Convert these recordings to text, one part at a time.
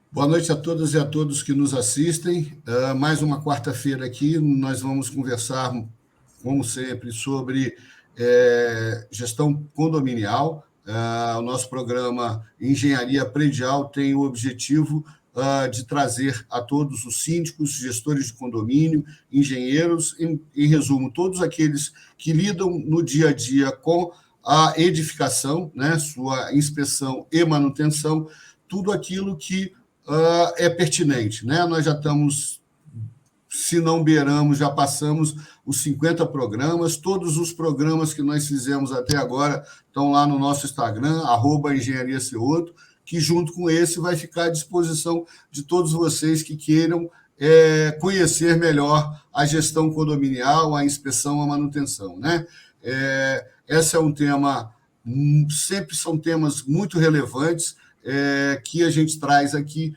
Boa noite a todas e a todos que nos assistem. Mais uma quarta-feira aqui, nós vamos conversar, como sempre, sobre gestão condominial. O nosso programa Engenharia Predial tem o objetivo de trazer a todos os síndicos, gestores de condomínio, engenheiros, em resumo, todos aqueles que lidam no dia a dia com a edificação, né, sua inspeção e manutenção, tudo aquilo que é pertinente, né? Nós já estamos, se não beiramos, já passamos os 50 programas. Todos os programas que nós fizemos até agora estão lá no nosso Instagram, @engenhariaceuto, que junto com esse vai ficar à disposição de todos vocês que queiram conhecer melhor a gestão condominial, a inspeção, a manutenção, né? Esse é um tema, sempre são temas muito relevantes, que a gente traz aqui,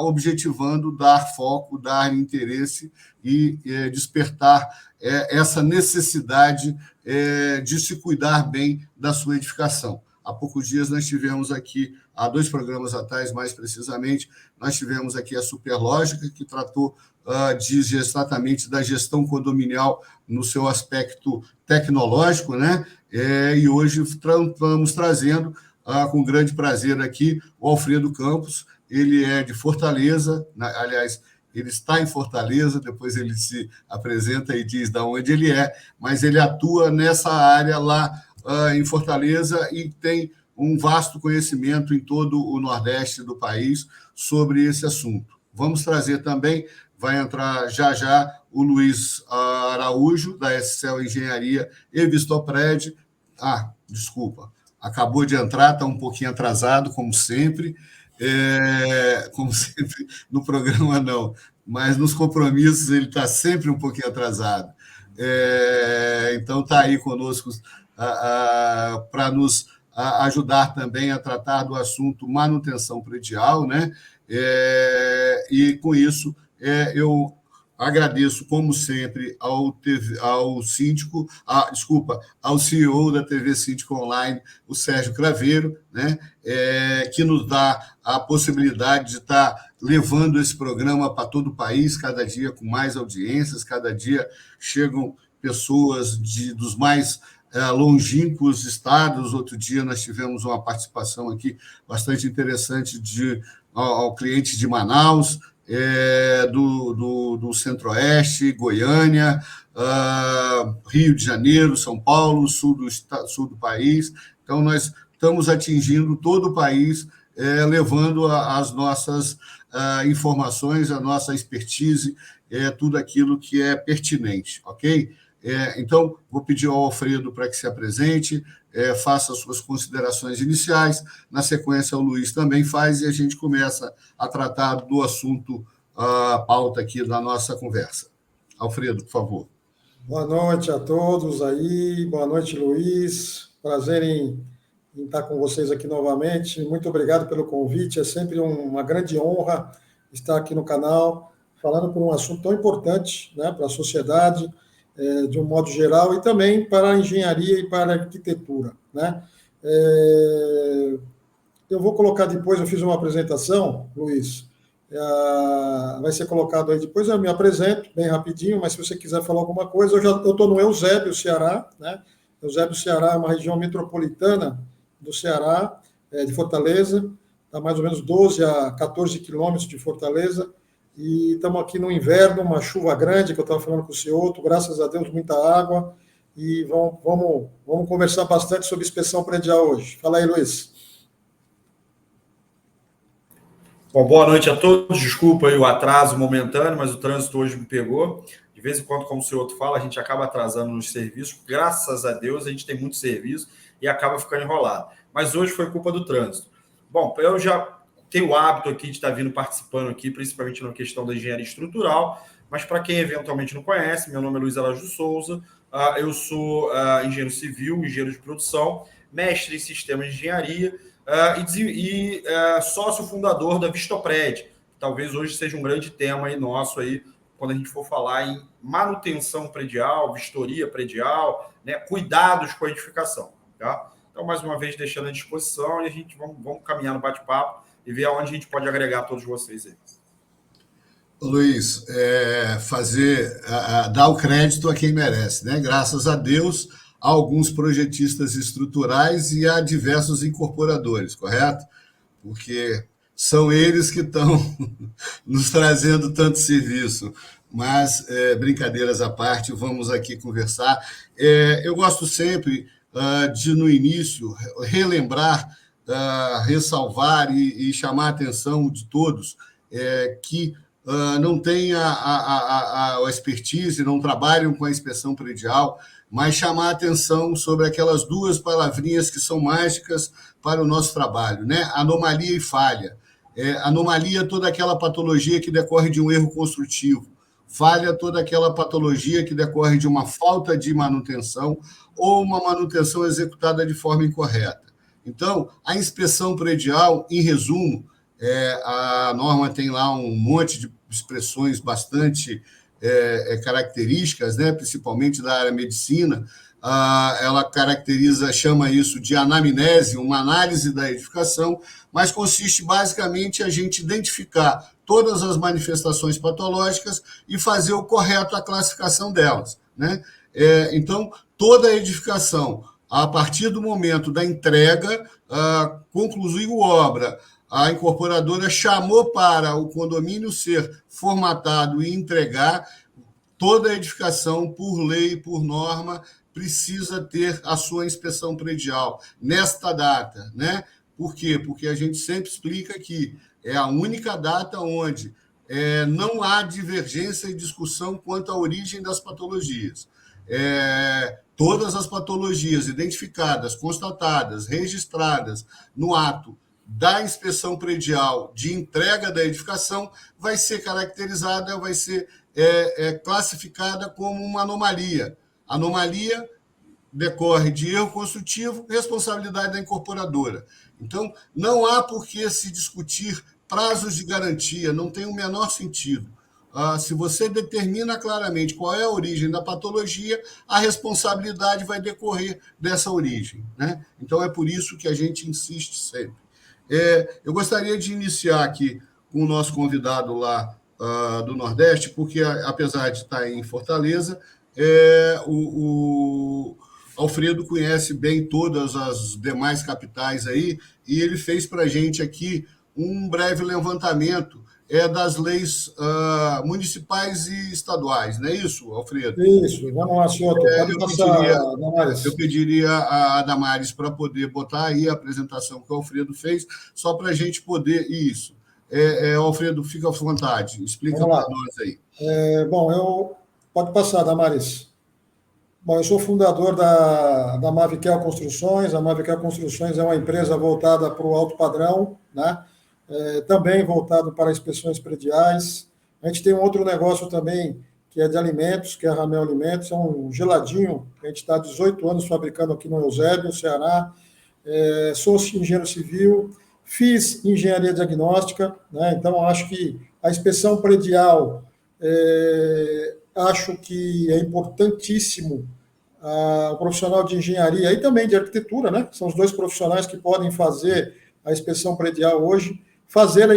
objetivando dar foco, dar interesse e despertar essa necessidade de se cuidar bem da sua edificação. Há poucos dias nós tivemos aqui, há 2 programas atrás, mais precisamente, nós tivemos aqui a Superlógica, que tratou exatamente da gestão condominial no seu aspecto tecnológico, né? E hoje estamos trazendo, com grande prazer aqui, o Alfredo Campos. Ele é de Fortaleza, aliás, ele está em Fortaleza, depois ele se apresenta e diz de onde ele é, mas ele atua nessa área lá em Fortaleza e tem um vasto conhecimento em todo o Nordeste do país sobre esse assunto. Vamos trazer também, vai entrar já o Luiz Araújo, da SCL Engenharia e Vistopred. Desculpa, acabou de entrar, está um pouquinho atrasado, como sempre. Como sempre, no programa não, mas nos compromissos ele está sempre um pouquinho atrasado. Então, está aí conosco para nos ajudar também a tratar do assunto manutenção predial, né? E, com isso, eu agradeço, como sempre, ao síndico, ao CEO da TV Síndico Online, o Sérgio Craveiro, né, que nos dá a possibilidade de estar levando esse programa para todo o país, cada dia com mais audiências, cada dia chegam pessoas dos mais longínquos estados. Outro dia nós tivemos uma participação aqui bastante interessante ao cliente de Manaus, do Centro-Oeste, Goiânia, Rio de Janeiro, São Paulo, sul do país. Então, nós estamos atingindo todo o país, levando as nossas informações, a nossa expertise, tudo aquilo que é pertinente, ok? Então, vou pedir ao Alfredo para que se apresente, faça as suas considerações iniciais. Na sequência, o Luiz também faz, e a gente começa a tratar do assunto, a pauta aqui da nossa conversa. Alfredo, por favor. Boa noite a todos aí, boa noite, Luiz. Prazer em estar com vocês aqui novamente. Muito obrigado pelo convite, é sempre uma grande honra estar aqui no canal, falando por um assunto tão importante, né, para a sociedade, de um modo geral, e também para a engenharia e para a arquitetura, né? Eu vou colocar depois, eu fiz uma apresentação, Luiz, vai ser colocado aí depois, eu me apresento bem rapidinho, mas se você quiser falar alguma coisa, eu estou no Eusébio, Ceará, né? Eusébio, Ceará é uma região metropolitana do Ceará, de Fortaleza, está mais ou menos 12 a 14 quilômetros de Fortaleza, e estamos aqui no inverno, uma chuva grande, que eu estava falando com o Ceuto, graças a Deus, muita água, e vamos conversar bastante sobre inspeção predial hoje. Fala aí, Luiz. Bom, boa noite a todos. Desculpa aí o atraso momentâneo, mas o trânsito hoje me pegou. De vez em quando, como o Ceuto fala, a gente acaba atrasando nos serviços. Graças a Deus, a gente tem muito serviço e acaba ficando enrolado. Mas hoje foi culpa do trânsito. Bom, eu já tenho o hábito aqui de estar vindo participando aqui, principalmente na questão da engenharia estrutural, mas para quem eventualmente não conhece, meu nome é Luiz Araújo Souza, eu sou engenheiro civil, engenheiro de produção, mestre em sistemas de engenharia, e sócio fundador da Vistopred, que talvez hoje seja um grande tema aí nosso aí, quando a gente for falar em manutenção predial, vistoria predial, né, cuidados com a edificação. Tá? Então, mais uma vez, deixando à disposição, e a gente vamos caminhar no bate-papo e ver aonde a gente pode agregar a todos vocês aí. Luiz, dar o crédito a quem merece, né? Graças a Deus, há alguns projetistas estruturais e há diversos incorporadores, correto? Porque são eles que estão nos trazendo tanto serviço. Mas, brincadeiras à parte, vamos aqui conversar. Eu gosto sempre de, no início, relembrar, ressalvar e chamar a atenção de todos que não têm a expertise, não trabalham com a inspeção predial, mas chamar a atenção sobre aquelas duas palavrinhas que são mágicas para o nosso trabalho, né? Anomalia e falha. Anomalia, toda aquela patologia que decorre de um erro construtivo. Falha, toda aquela patologia que decorre de uma falta de manutenção ou uma manutenção executada de forma incorreta. Então, a inspeção predial, em resumo, a norma tem lá um monte de expressões bastante características, né, principalmente da área medicina. Ela caracteriza, chama isso de anamnese, uma análise da edificação, mas consiste basicamente em a gente identificar todas as manifestações patológicas e fazer o correto a classificação delas, né? Então, toda a edificação, a partir do momento da entrega, concluiu obra, a incorporadora chamou para o condomínio ser formatado e entregar. Toda a edificação, por lei, por norma, precisa ter a sua inspeção predial nesta data, né? Por quê? Porque a gente sempre explica que é a única data onde não há divergência e discussão quanto à origem das patologias. Todas as patologias identificadas, constatadas, registradas no ato da inspeção predial de entrega da edificação vai ser caracterizada, vai ser classificada como uma anomalia. Anomalia decorre de erro construtivo, responsabilidade da incorporadora. Então, não há por que se discutir prazos de garantia, não tem o menor sentido. Se você determina claramente qual é a origem da patologia, a responsabilidade vai decorrer dessa origem, né? Então, é por isso que a gente insiste sempre. Eu gostaria de iniciar aqui com o nosso convidado lá do Nordeste, porque, apesar de estar em Fortaleza, o Alfredo conhece bem todas as demais capitais aí, e ele fez para a gente aqui um breve levantamento das leis municipais e estaduais, não é isso, Alfredo? Isso, vamos lá, senhor. Pode passar, Damares. Eu pediria a Damares para poder botar aí a apresentação que o Alfredo fez, só para a gente poder... Isso. Alfredo, fica à vontade, explica para nós aí. Pode passar, Damares. Bom, eu sou fundador da Mavikel Construções. A Mavikel Construções é uma empresa voltada para o alto padrão, né? Também voltado para inspeções prediais. A gente tem um outro negócio também, que é de alimentos, que é a Ramel Alimentos, é um geladinho, que a gente está há 18 anos fabricando aqui no Eusébio, Ceará. Sou engenheiro civil, fiz engenharia diagnóstica, né? Então acho que a inspeção predial, acho que é importantíssimo o profissional de engenharia e também de arquitetura, né? São os dois profissionais que podem fazer a inspeção predial hoje, fazer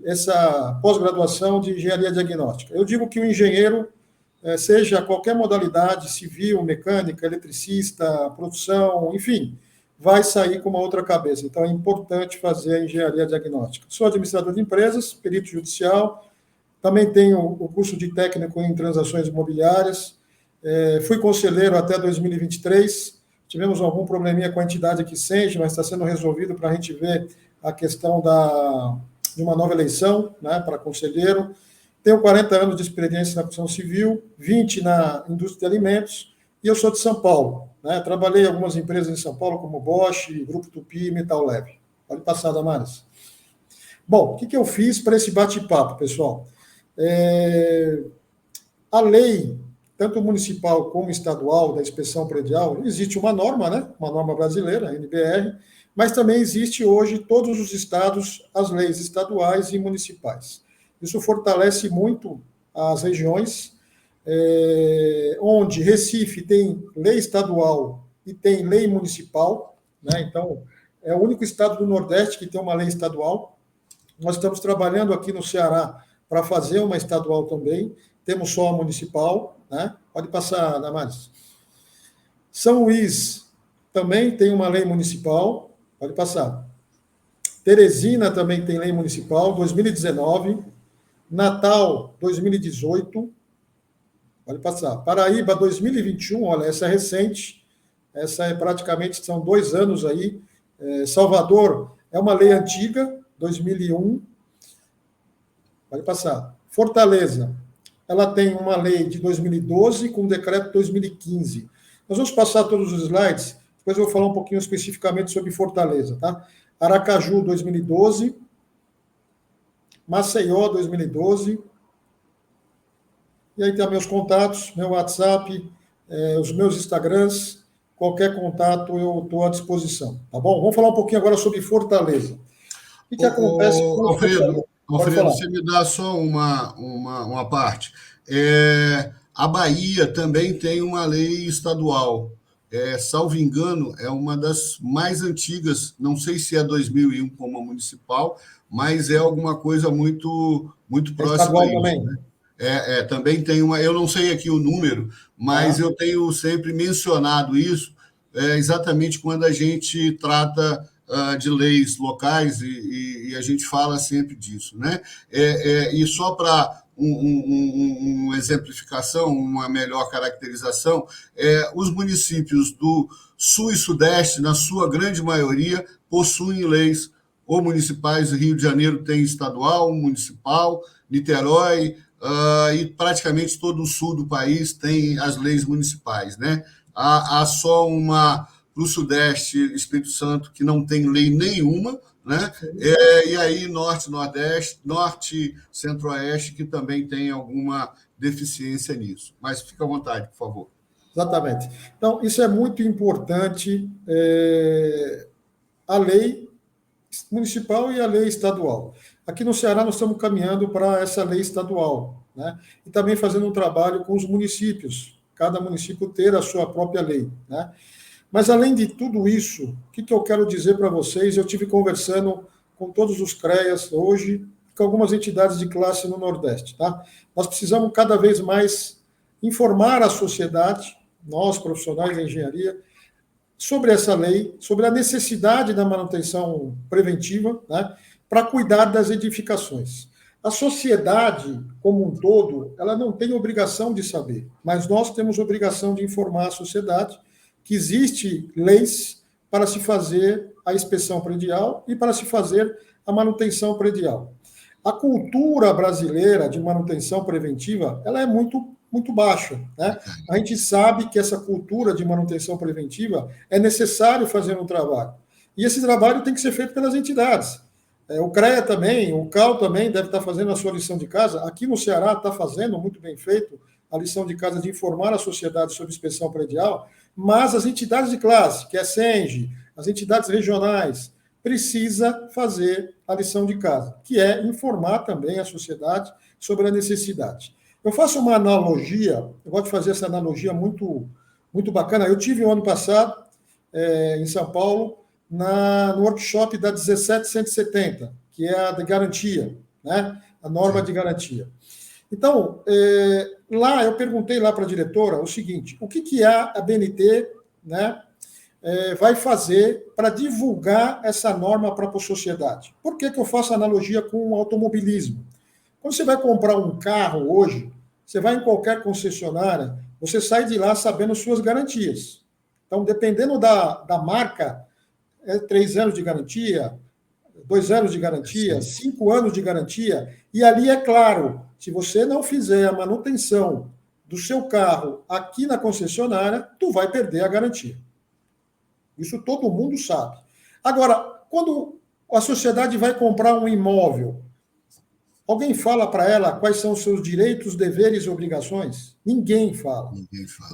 essa pós-graduação de engenharia diagnóstica. Eu digo que o engenheiro, seja qualquer modalidade, civil, mecânica, eletricista, produção, enfim, vai sair com uma outra cabeça. Então, é importante fazer a engenharia diagnóstica. Sou administrador de empresas, perito judicial, também tenho o curso de técnico em transações imobiliárias, fui conselheiro até 2023, tivemos algum probleminha com a entidade aqui, Senge, mas está sendo resolvido para a gente ver a questão de uma nova eleição, né, para conselheiro. Tenho 40 anos de experiência na construção civil, 20 na indústria de alimentos, e eu sou de São Paulo, né? Trabalhei em algumas empresas em São Paulo, como Bosch, Grupo Tupi e Metal Leve. Pode passar, Damares. Bom, o que eu fiz para esse bate-papo, pessoal? A lei, tanto municipal como estadual, da inspeção predial, existe uma norma, né? Uma norma brasileira, a NBR, mas também existe hoje, todos os estados, as leis estaduais e municipais. Isso fortalece muito as regiões, onde Recife tem lei estadual e tem lei municipal, né? Então, é o único estado do Nordeste que tem uma lei estadual. Nós estamos trabalhando aqui no Ceará para fazer uma estadual também, temos só a municipal, né? Pode passar, Damares. São Luís também tem uma lei municipal, pode passar. Teresina também tem lei municipal, 2019. Natal, 2018. Pode passar. Paraíba, 2021, olha, essa é recente, essa é praticamente, são 2 anos aí. Salvador é uma lei antiga, 2001. Pode passar. Fortaleza, ela tem uma lei de 2012 com um decreto de 2015. Nós vamos passar todos os slides, depois eu vou falar um pouquinho especificamente sobre Fortaleza, tá? Aracaju, 2012. Maceió, 2012. E aí tem meus contatos, meu WhatsApp, os meus Instagrams. Qualquer contato eu estou à disposição, tá bom? Vamos falar um pouquinho agora sobre Fortaleza. O que acontece com Alfredo, você me dá só uma parte. A Bahia também tem uma lei estadual. Salvo engano, é uma das mais antigas, não sei se é 2001 como a municipal, mas é alguma coisa muito, muito próxima a isso. Também. Né? Também tem uma, eu não sei aqui o número, mas eu tenho sempre mencionado isso, exatamente quando a gente trata de leis locais e a gente fala sempre disso. Né? E só para uma exemplificação, uma melhor caracterização, os municípios do Sul e Sudeste, na sua grande maioria, possuem leis ou municipais. Rio de Janeiro tem estadual, municipal, Niterói, e praticamente todo o sul do país tem as leis municipais. Né? Há só uma para o Sudeste, Espírito Santo, que não tem lei nenhuma, né? E aí Norte, Nordeste, Norte, Centro-Oeste, que também tem alguma deficiência nisso. Mas fica à vontade, por favor. Exatamente. Então, isso é muito importante, a lei municipal e a lei estadual. Aqui no Ceará nós estamos caminhando para essa lei estadual, né? E também fazendo um trabalho com os municípios, cada município ter a sua própria lei, né? Mas, além de tudo isso, o que eu quero dizer para vocês? Eu tive conversando com todos os CREAs hoje, com algumas entidades de classe no Nordeste. Tá? Nós precisamos cada vez mais informar a sociedade, nós, profissionais da engenharia, sobre essa lei, sobre a necessidade da manutenção preventiva, né, para cuidar das edificações. A sociedade, como um todo, ela não tem obrigação de saber, mas nós temos obrigação de informar a sociedade que existem leis para se fazer a inspeção predial e para se fazer a manutenção predial. A cultura brasileira de manutenção preventiva, ela é muito baixa. Né? A gente sabe que essa cultura de manutenção preventiva é necessário fazer um trabalho. E esse trabalho tem que ser feito pelas entidades. O CREA também, o CAL também deve estar fazendo a sua lição de casa. Aqui no Ceará está fazendo, muito bem feito, a lição de casa de informar a sociedade sobre inspeção predial, mas as entidades de classe, que é a SENGE, as entidades regionais, precisa fazer a lição de casa, que é informar também a sociedade sobre a necessidade. Eu faço uma analogia, eu gosto de fazer essa analogia muito, muito bacana. Eu tive o ano passado, em São Paulo, no workshop da 17170, que é a de garantia, né? A norma de garantia. Então, lá eu perguntei lá para a diretora o seguinte: o que a BNT, né, vai fazer para divulgar essa norma para a sociedade? Por que eu faço analogia com o automobilismo? Quando você vai comprar um carro hoje, você vai em qualquer concessionária, você sai de lá sabendo suas garantias. Então, dependendo da marca, 3 anos de garantia, 2 anos de garantia, 5 anos de garantia, e ali é claro, se você não fizer a manutenção do seu carro aqui na concessionária, tu vai perder a garantia. Isso todo mundo sabe. Agora, quando a sociedade vai comprar um imóvel, alguém fala para ela quais são os seus direitos, deveres e obrigações? Ninguém fala.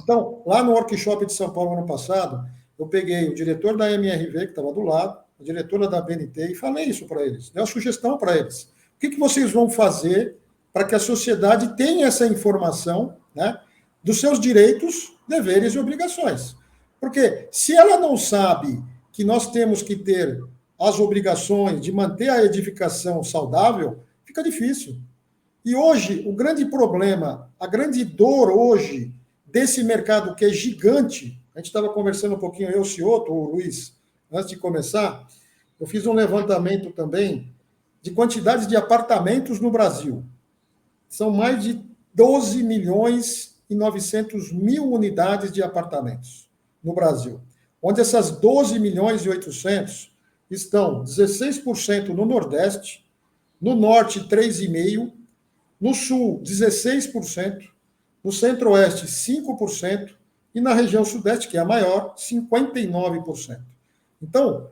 Então, lá no workshop de São Paulo, ano passado, eu peguei o diretor da MRV, que estava do lado, a diretora da BNT, e falei isso para eles, dei uma sugestão para eles. O que vocês vão fazer para que a sociedade tenha essa informação, né, dos seus direitos, deveres e obrigações? Porque se ela não sabe que nós temos que ter as obrigações, de manter a edificação saudável, fica difícil. E hoje, o grande problema, a grande dor hoje desse mercado que é gigante, a gente estava conversando um pouquinho, eu, Cioto, o Luiz, antes de começar, eu fiz um levantamento também de quantidade de apartamentos no Brasil. São mais de 12 milhões e 900 mil unidades de apartamentos no Brasil, onde essas 12 milhões e 800 estão 16% no Nordeste, no Norte 3,5%, no Sul 16%, no Centro-Oeste 5% e na região Sudeste, que é a maior, 59%. Então,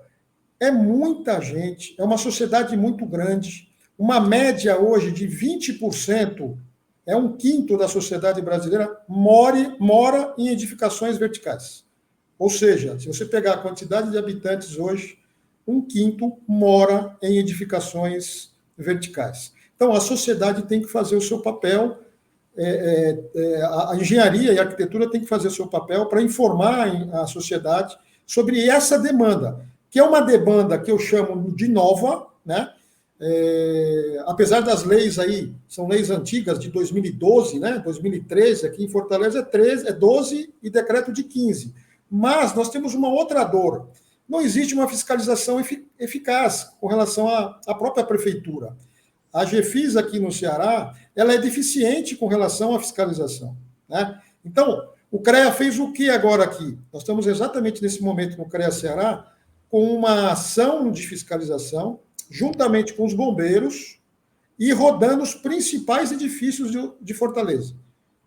é muita gente, é uma sociedade muito grande, uma média hoje de 20%, é um quinto da sociedade brasileira, mora em edificações verticais. Ou seja, se você pegar a quantidade de habitantes hoje, um quinto mora em edificações verticais. Então, a sociedade tem que fazer o seu papel, a engenharia e a arquitetura tem que fazer o seu papel para informar a sociedade sobre essa demanda, que é uma demanda que eu chamo de nova, né? Apesar das leis aí, são leis antigas de 2012, né? 2013, aqui em Fortaleza é 12 e decreto de 15. Mas nós temos uma outra dor. Não existe uma fiscalização eficaz com relação à própria prefeitura. A GEFIS aqui no Ceará, ela é deficiente com relação à fiscalização, né? Então, o CREA fez o que agora aqui? Nós estamos exatamente nesse momento no CREA Ceará com uma ação de fiscalização, juntamente com os bombeiros, e rodando os principais edifícios de Fortaleza.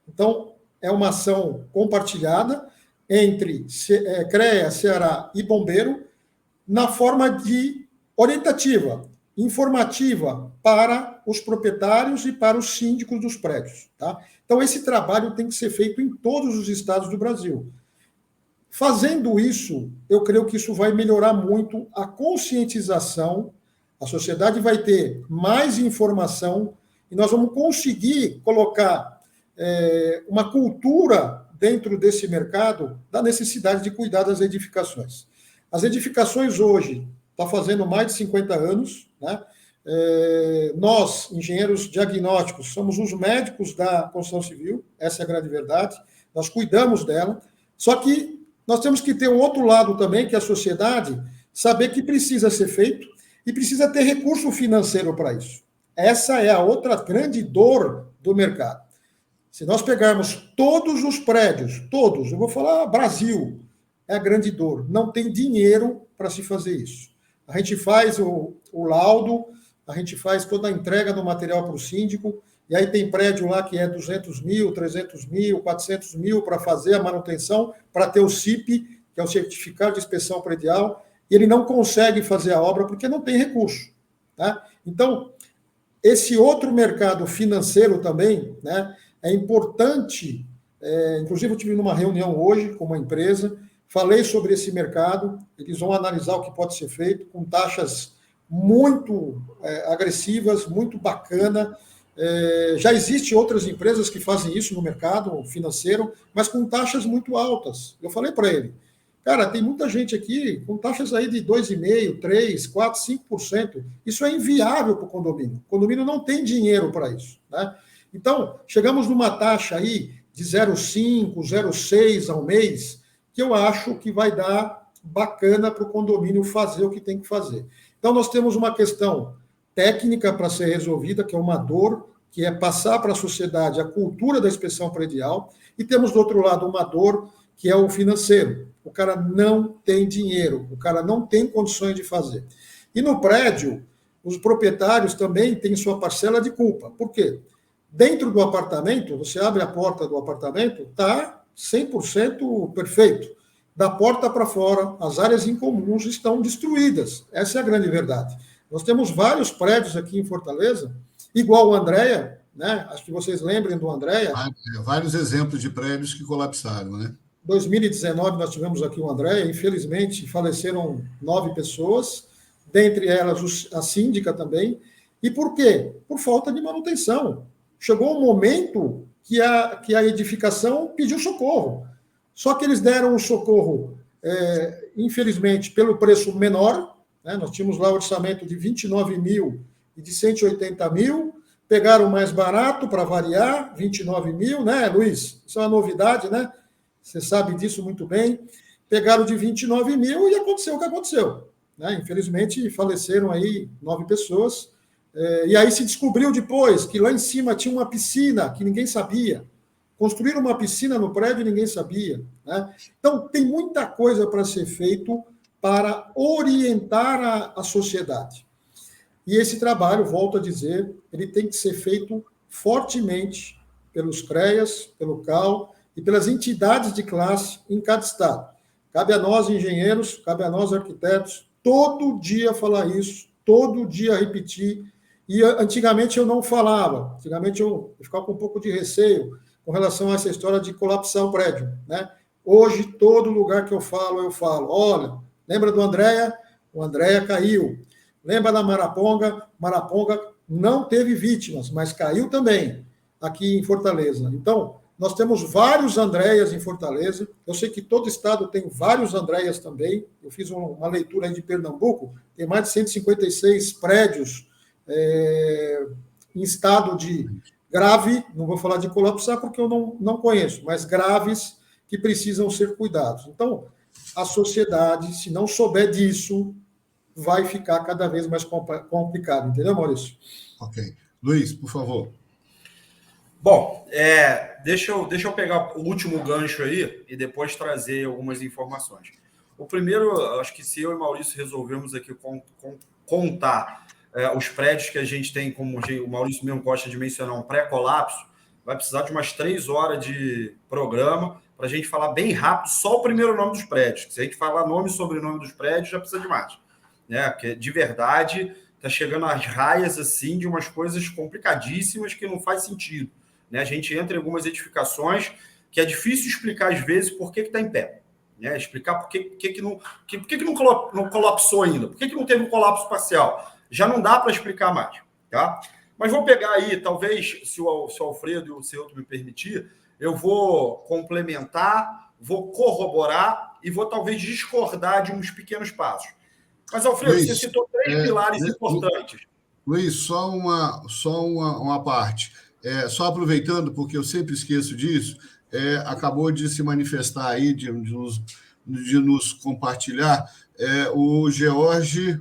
Então, é uma ação compartilhada entre CREA, Ceará e bombeiro, na forma de orientativa, informativa para os proprietários e para os síndicos dos prédios. Tá? Então, esse trabalho tem que ser feito em todos os estados do Brasil. Fazendo isso, eu creio que isso vai melhorar muito a conscientização, a sociedade vai ter mais informação e nós vamos conseguir colocar uma cultura dentro desse mercado da necessidade de cuidar das edificações. As edificações hoje estão fazendo mais de 50 anos, né? Nós, engenheiros diagnósticos, somos os médicos da construção civil, essa é a grande verdade, nós cuidamos dela, só que nós temos que ter um outro lado também, que é a sociedade saber que precisa ser feito e precisa ter recurso financeiro para isso. Essa é a outra grande dor do mercado. Se nós pegarmos todos os prédios, todos, eu vou falar Brasil, é a grande dor, não tem dinheiro para se fazer isso. A gente faz o laudo, a gente faz toda a entrega do material para o síndico, e aí tem prédio lá que é 200 mil, 300 mil, 400 mil para fazer a manutenção, para ter o CIP, que é o Certificado de Inspeção Predial, e ele não consegue fazer a obra porque não tem recurso. Tá? Então, esse outro mercado financeiro também, né, é importante, inclusive eu tive numa reunião hoje com uma empresa, falei sobre esse mercado, eles vão analisar o que pode ser feito com taxas muito agressivas, muito bacana. Já existem outras empresas que fazem isso no mercado financeiro, mas com taxas muito altas. Eu falei para ele, cara, tem muita gente aqui com taxas aí de 2,5%, 3%, 4%, 5%. Isso é inviável para o condomínio. O condomínio não tem dinheiro para isso, né? Então, chegamos numa taxa aí de 0,5%, 0,6% ao mês, que eu acho que vai dar bacana para o condomínio fazer o que tem que fazer. Então, nós temos uma questão técnica para ser resolvida, que é uma dor, que é passar para a sociedade a cultura da inspeção predial, e temos, do outro lado, uma dor, que é o financeiro. O cara não tem dinheiro, o cara não tem condições de fazer. E no prédio, os proprietários também têm sua parcela de culpa. Por quê? Dentro do apartamento, você abre a porta do apartamento, está 100% perfeito. Da porta para fora, as áreas incomuns estão destruídas. Essa é a grande verdade. Nós temos vários prédios aqui em Fortaleza, igual o Andréia, né? Acho que vocês lembrem do Andréia. Vários exemplos de prédios que colapsaram, né? Em 2019, nós tivemos aqui o Andréia, infelizmente faleceram 9 pessoas, dentre elas a síndica também. E por quê? Por falta de manutenção. Chegou um momento que a edificação pediu socorro. Só que eles deram um socorro, infelizmente, pelo preço menor, né? Nós tínhamos lá o orçamento de 29 mil e de 180 mil, pegaram o mais barato para variar, 29 mil, né, Luiz? Isso é uma novidade, né? Você sabe disso muito bem. Pegaram de 29 mil e aconteceu o que aconteceu, né? Infelizmente, faleceram aí 9 pessoas. E aí se descobriu depois que lá em cima tinha uma piscina que ninguém sabia. Construíram uma piscina no prédio e ninguém sabia, né? Então, tem muita coisa para ser feito para orientar a sociedade. E esse trabalho, volto a dizer, ele tem que ser feito fortemente pelos CREAs, pelo CAL e pelas entidades de classe em cada estado. Cabe a nós, engenheiros, cabe a nós, arquitetos, todo dia falar isso, todo dia repetir. E antigamente eu não falava, antigamente eu ficava com um pouco de receio com relação a essa história de colapsar o prédio, né? Hoje, todo lugar que eu falo, olha, lembra do Andréa? O Andréa caiu. Lembra da Maraponga? Maraponga não teve vítimas, mas caiu também aqui em Fortaleza. Então, nós temos vários Andréas em Fortaleza. Eu sei que todo estado tem vários Andréas também. Eu fiz uma leitura aí de Pernambuco, tem mais de 156 prédios em estado de grave, não vou falar de colapsar porque eu não conheço, mas graves que precisam ser cuidados. Então, a sociedade, se não souber disso, vai ficar cada vez mais complicado, entendeu, Maurício? Ok. Luiz, por favor. Bom, deixa eu pegar o último gancho aí e depois trazer algumas informações. O primeiro, acho que se eu e Maurício resolvemos aqui contar os prédios que a gente tem, como o Maurício mesmo gosta de mencionar, um pré-colapso, vai precisar de umas 3 horas de programa para a gente falar bem rápido só o primeiro nome dos prédios. Se a gente falar nome e sobrenome dos prédios, já precisa de mais. Né? Porque, de verdade, está chegando às raias assim, de umas coisas complicadíssimas que não faz sentido. Né? A gente entra em algumas edificações que é difícil explicar, às vezes, por que está em pé. Né? Explicar por que não colapsou ainda, por que não teve um colapso parcial. Já não dá para explicar mais. Tá? Mas vou pegar aí, talvez, se o Alfredo e o Celto me permitir, eu vou complementar, vou corroborar e vou talvez discordar de uns pequenos passos. Mas, Alfredo, Luiz, você citou 3 pilares importantes. Luiz, só uma parte. Só aproveitando, porque eu sempre esqueço disso, acabou de se manifestar aí, de nos compartilhar, o George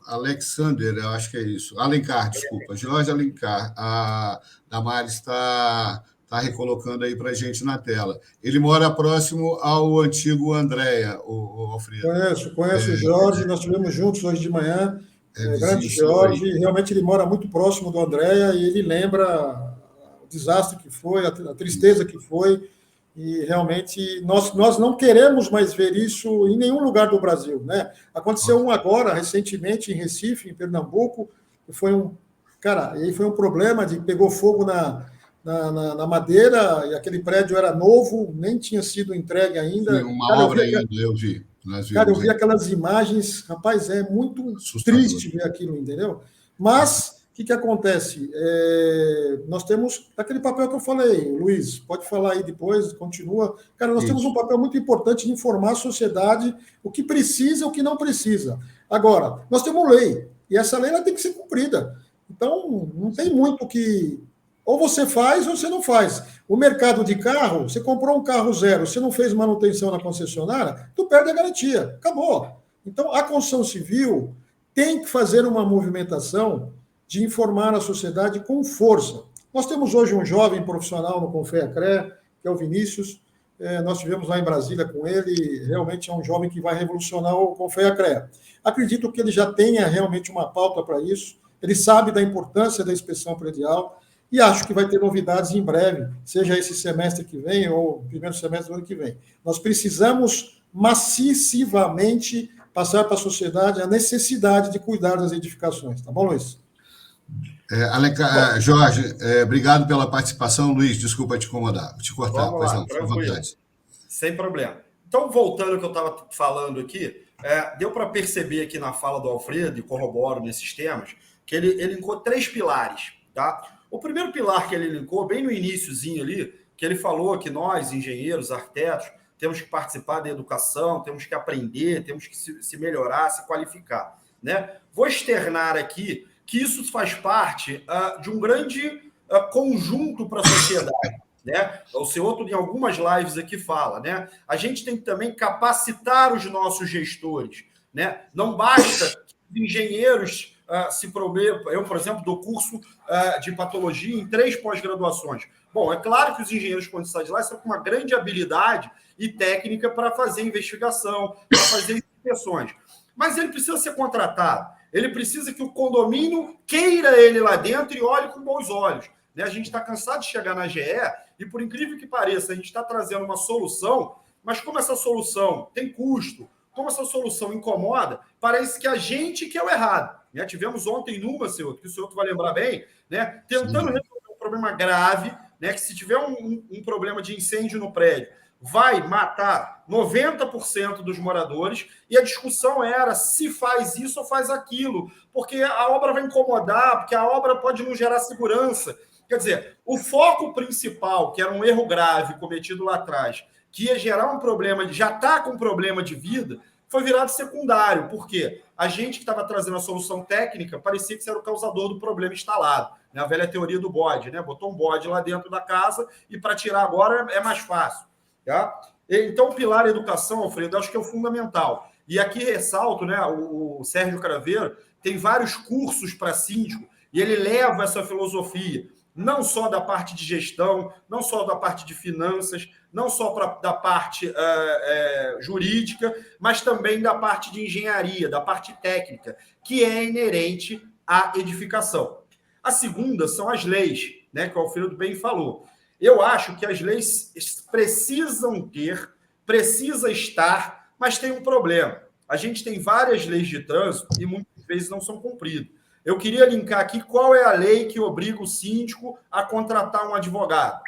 Alexander, eu acho que é isso. Alencar, desculpa. Jorge Alencar. A Damares está recolocando aí para a gente na tela. Ele mora próximo ao antigo Andréa, o Alfredo. Conheço o Jorge, nós estivemos juntos hoje de manhã. Grande Jorge, realmente ele mora muito próximo do Andréa e ele lembra o desastre que foi, a tristeza que foi. E realmente nós não queremos mais ver isso em nenhum lugar do Brasil, né? Aconteceu um agora, recentemente, em Recife, em Pernambuco, foi um problema de pegou fogo na madeira, e aquele prédio era novo, nem tinha sido entregue ainda. Sim, uma obra ainda, eu vi. Cara, eu vi aquelas imagens, rapaz, é muito triste ver aquilo, entendeu? Mas o que acontece? Nós temos aquele papel que eu falei, Luiz, pode falar aí depois, continua. Cara, nós temos um papel muito importante de informar a sociedade o que precisa e o que não precisa. Agora, nós temos lei, e essa lei ela tem que ser cumprida. Então, não tem muito que... Ou você faz ou você não faz. O mercado de carro, você comprou um carro zero, você não fez manutenção na concessionária, tu perde a garantia. Acabou. Então, a construção civil tem que fazer uma movimentação de informar a sociedade com força. Nós temos hoje um jovem profissional no Confeacre, que é o Vinícius. Nós estivemos lá em Brasília com ele, realmente é um jovem que vai revolucionar o Confeacre. Acredito que ele já tenha realmente uma pauta para isso, ele sabe da importância da inspeção predial, e acho que vai ter novidades em breve, seja esse semestre que vem ou primeiro semestre do ano que vem. Nós precisamos massivamente passar para a sociedade a necessidade de cuidar das edificações. Tá bom, Luiz? Jorge, obrigado pela participação. Luiz, desculpa te incomodar, te cortar. Vamos lá, tranquilo. Sem problema. Então, voltando ao que eu estava falando aqui, deu para perceber aqui na fala do Alfredo, e corroboro nesses temas, que ele linkou 3 pilares, tá? O primeiro pilar que ele linkou, bem no iniciozinho ali, que ele falou que nós, engenheiros, arquitetos, temos que participar da educação, temos que aprender, temos que se melhorar, se qualificar, né? Vou externar aqui que isso faz parte de um grande conjunto para a sociedade, né? O Cioto, em algumas lives aqui, fala, né? A gente tem que também capacitar os nossos gestores, né? Não basta que engenheiros se prometam. Eu, por exemplo, dou curso de patologia em 3 pós-graduações. Bom, é claro que os engenheiros, quando saem de lá, estão com uma grande habilidade e técnica para fazer investigação, para fazer inspeções. Mas ele precisa ser contratado. Ele precisa que o condomínio queira ele lá dentro e olhe com bons olhos. Né? A gente está cansado de chegar na GE e, por incrível que pareça, a gente está trazendo uma solução, mas como essa solução tem custo, como essa solução incomoda, parece que a gente que é o errado. Né? Tivemos ontem numa, senhor, que o senhor vai lembrar bem, né? Tentando resolver um problema grave, né? Que se tiver um problema de incêndio no prédio, vai matar 90% dos moradores, e a discussão era se faz isso ou faz aquilo, porque a obra vai incomodar, porque a obra pode não gerar segurança. Quer dizer, o foco principal, que era um erro grave cometido lá atrás, que ia gerar um problema, já está com um problema de vida, foi virado secundário. Por quê? A gente que estava trazendo a solução técnica parecia que isso era o causador do problema instalado. Né? A velha teoria do bode, né? Botou um bode lá dentro da casa e para tirar agora é mais fácil. Tá? Então, o pilar educação, Alfredo, acho que é o fundamental. E aqui ressalto, né, o Sérgio Craveiro tem vários cursos para síndico e ele leva essa filosofia, não só da parte de gestão, não só da parte de finanças, não só da parte jurídica, mas também da parte de engenharia, da parte técnica, que é inerente à edificação. A segunda são as leis, né, que o Alfredo bem falou. Eu acho que as leis precisam precisa estar, mas tem um problema. A gente tem várias leis de trânsito e muitas vezes não são cumpridas. Eu queria linkar aqui qual é a lei que obriga o síndico a contratar um advogado.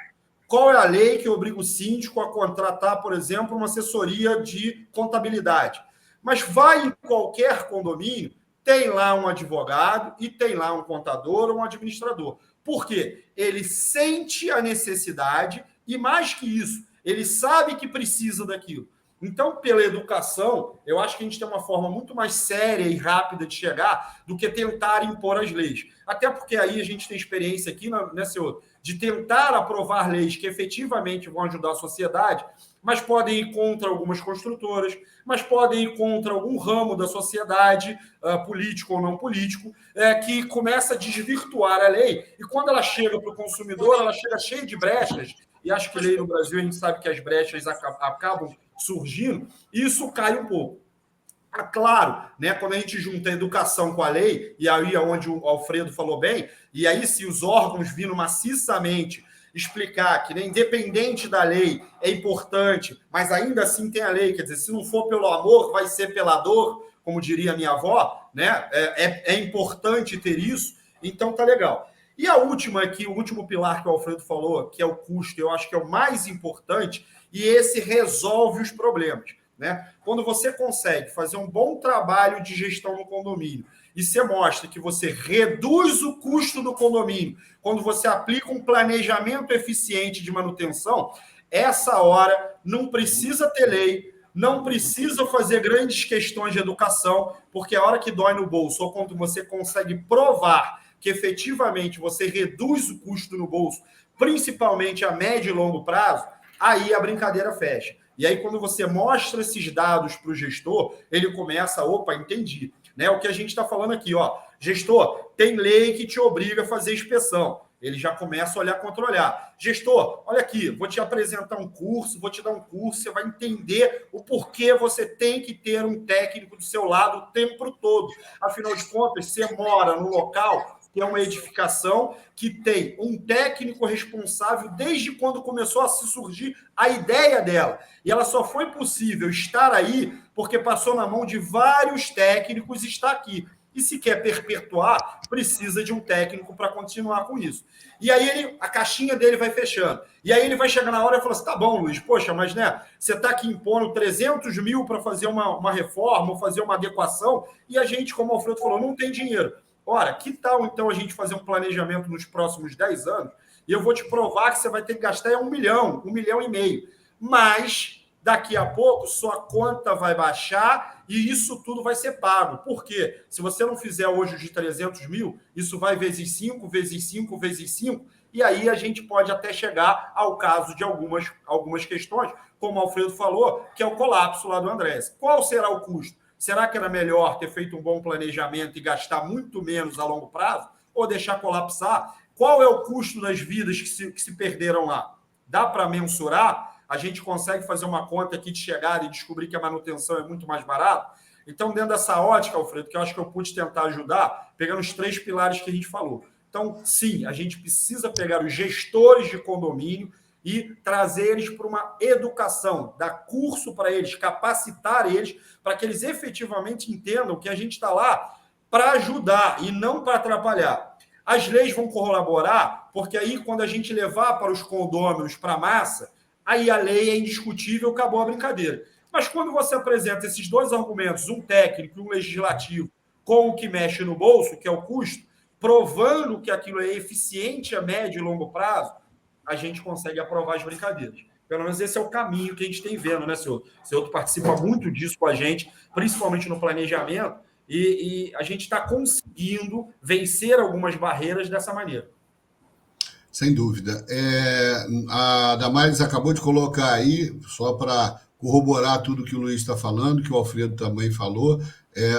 Qual é a lei que obriga o síndico a contratar, por exemplo, uma assessoria de contabilidade. Mas vai em qualquer condomínio, tem lá um advogado e tem lá um contador ou um administrador. Por quê? Ele sente a necessidade e, mais que isso, ele sabe que precisa daquilo. Então, pela educação, eu acho que a gente tem uma forma muito mais séria e rápida de chegar do que tentar impor as leis. Até porque aí a gente tem experiência aqui, né, senhor, de tentar aprovar leis que efetivamente vão ajudar a sociedade, mas podem ir contra algumas construtoras, mas podem ir contra algum ramo da sociedade, político ou não político, que começa a desvirtuar a lei. E quando ela chega para o consumidor, ela chega cheia de brechas, e acho que lei no Brasil, a gente sabe que as brechas acabam surgindo, e isso cai um pouco. Claro, né, quando a gente junta a educação com a lei, e aí é onde o Alfredo falou bem, e aí se os órgãos vindo maciçamente explicar que, né, independente da lei, é importante, mas ainda assim tem a lei, quer dizer, se não for pelo amor, vai ser pela dor, como diria a minha avó, né, é importante ter isso, então tá legal. E a última aqui, o último pilar que o Alfredo falou, que é o custo, eu acho que é o mais importante, e esse resolve os problemas. Né? Quando você consegue fazer um bom trabalho de gestão no condomínio e você mostra que você reduz o custo do condomínio, quando você aplica um planejamento eficiente de manutenção, essa hora não precisa ter lei, não precisa fazer grandes questões de educação, porque a hora que dói no bolso, ou quando você consegue provar que efetivamente você reduz o custo no bolso, principalmente a médio e longo prazo, aí a brincadeira fecha. E aí, quando você mostra esses dados para o gestor, ele começa, opa, entendi. Né? O que a gente está falando aqui, ó, gestor, tem lei que te obriga a fazer inspeção. Ele já começa a olhar, controlar. Gestor, olha aqui, vou te apresentar um curso, vou te dar um curso, você vai entender o porquê você tem que ter um técnico do seu lado o tempo todo. Afinal de contas, você mora no local que é uma edificação que tem um técnico responsável desde quando começou a se surgir a ideia dela. E ela só foi possível estar aí porque passou na mão de vários técnicos e está aqui. E se quer perpetuar, precisa de um técnico para continuar com isso. E aí a caixinha dele vai fechando. E aí ele vai chegar na hora e falar assim, tá bom, Luiz, poxa, mas né, você está aqui impondo 300 mil para fazer uma reforma, ou fazer uma adequação, e a gente, como o Alfredo falou, não tem dinheiro. Ora, que tal, então, a gente fazer um planejamento nos próximos 10 anos e eu vou te provar que você vai ter que gastar 1 milhão, 1,5 milhão. Mas daqui a pouco sua conta vai baixar e isso tudo vai ser pago. Por quê? Se você não fizer hoje os de 300 mil, isso vai vezes 5, vezes 5, vezes 5, e aí a gente pode até chegar ao caso de algumas questões, como o Alfredo falou, que é o colapso lá do Andrés. Qual será o custo? Será que era melhor ter feito um bom planejamento e gastar muito menos a longo prazo? Ou deixar colapsar? Qual é o custo das vidas que se perderam lá? Dá para mensurar? A gente consegue fazer uma conta aqui de chegada e descobrir que a manutenção é muito mais barata? Então, dentro dessa ótica, Alfredo, que eu acho que eu pude tentar ajudar, pegando os 3 pilares que a gente falou. Então, sim, a gente precisa pegar os gestores de condomínio e trazer eles para uma educação, dar curso para eles, capacitar eles, para que eles efetivamente entendam que a gente está lá para ajudar e não para atrapalhar. As leis vão colaborar, porque aí, quando a gente levar para os condôminos, para a massa, aí a lei é indiscutível, acabou a brincadeira. Mas quando você apresenta esses 2 argumentos, um técnico e um legislativo, com o que mexe no bolso, que é o custo, provando que aquilo é eficiente a médio e longo prazo, a gente consegue aprovar as brincadeiras. Pelo menos esse é o caminho que a gente tem vendo, né, senhor? O senhor participa muito disso com a gente, principalmente no planejamento, e a gente está conseguindo vencer algumas barreiras dessa maneira. Sem dúvida. A Damares acabou de colocar aí, só para corroborar tudo que o Luiz está falando, que o Alfredo também falou,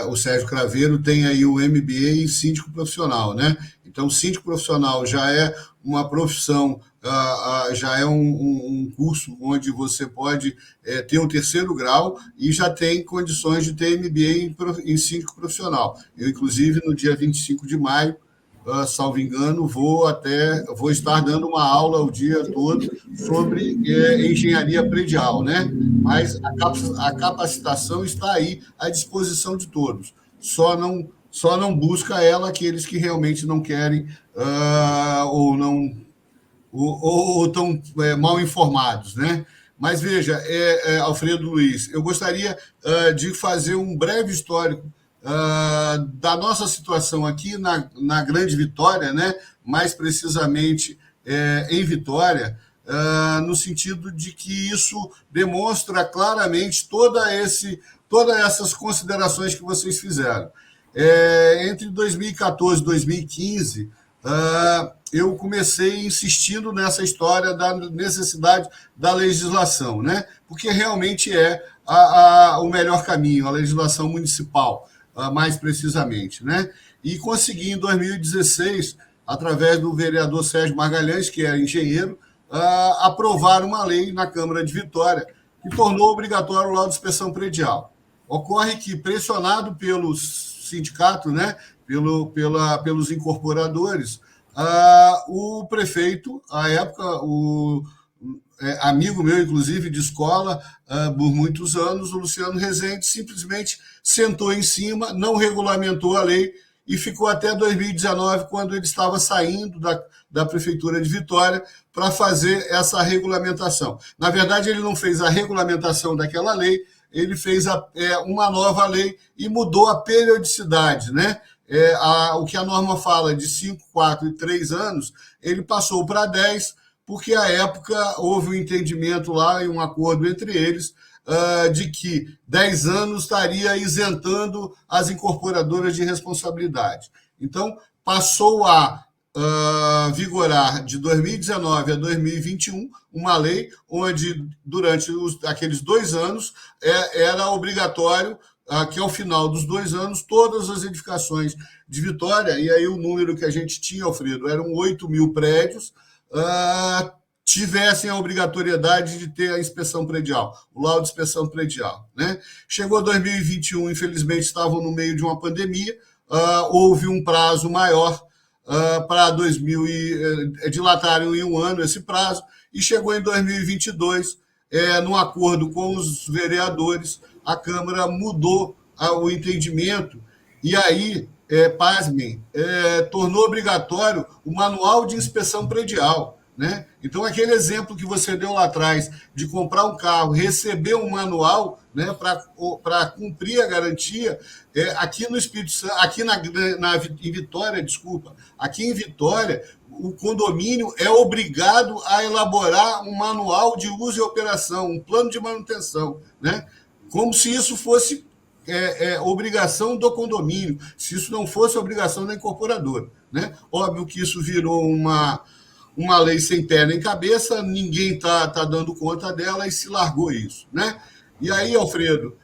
o Sérgio Craveiro tem aí o MBA em síndico profissional, né? Então, síndico profissional já é uma profissão, já é um curso onde você pode ter o 3º grau e já tem condições de ter MBA em síndico profissional. Eu, inclusive, no dia 25 de maio, salvo engano, vou estar dando uma aula o dia todo sobre engenharia predial, né? Mas a capacitação está aí à disposição de todos. Só não busca ela aqueles que realmente não querem ou estão mal informados, né? Mas veja, Alfredo, Luiz, eu gostaria de fazer um breve histórico da nossa situação aqui na Grande Vitória, né? Mais precisamente em Vitória, no sentido de que isso demonstra claramente todas essas considerações que vocês fizeram. Entre 2014 e 2015, eu comecei insistindo nessa história da necessidade da legislação, né? Porque realmente é o melhor caminho, a legislação municipal, mais precisamente, né? E consegui, em 2016, através do vereador Sérgio Margalhães, que é engenheiro, aprovar uma lei na Câmara de Vitória que tornou obrigatório o laudo de inspeção predial. Ocorre que, pressionado pelos sindicatos, né, pelos incorporadores, o prefeito, à época, amigo meu, inclusive, de escola, por muitos anos, o Luciano Rezende, simplesmente sentou em cima, não regulamentou a lei e ficou até 2019, quando ele estava saindo da Prefeitura de Vitória para fazer essa regulamentação. Na verdade, ele não fez a regulamentação daquela lei, ele fez uma nova lei e mudou a periodicidade, né? O que a norma fala de 5, 4 e 3 anos, ele passou para 10, porque, à época, houve um entendimento lá e um acordo entre eles de que 10 anos estaria isentando as incorporadoras de responsabilidade. Então, passou a vigorar de 2019 a 2021 uma lei onde, durante aqueles 2 anos, era obrigatório que, ao final dos 2 anos, todas as edificações de Vitória, e aí o número que a gente tinha, Alfredo, eram 8 mil prédios, tivessem a obrigatoriedade de ter a inspeção predial, o laudo de inspeção predial, né? Chegou 2021, infelizmente, estavam no meio de uma pandemia, houve um prazo maior para dilataram em 1 ano esse prazo, e chegou em 2022, num acordo com os vereadores, a Câmara mudou o entendimento, e aí, pasmem, tornou obrigatório o manual de inspeção predial. né? Então, aquele exemplo que você deu lá atrás de comprar um carro, receber um manual, né, para cumprir a garantia, aqui no Espírito Santo, aqui em Vitória, desculpa, aqui em Vitória, o condomínio é obrigado a elaborar um manual de uso e operação, um plano de manutenção, né? Como se isso fosse obrigação do condomínio, se isso não fosse obrigação da incorporadora, né? Óbvio que isso virou uma lei sem pé nem cabeça, ninguém está dando conta dela e se largou isso, né? E aí, Alfredo,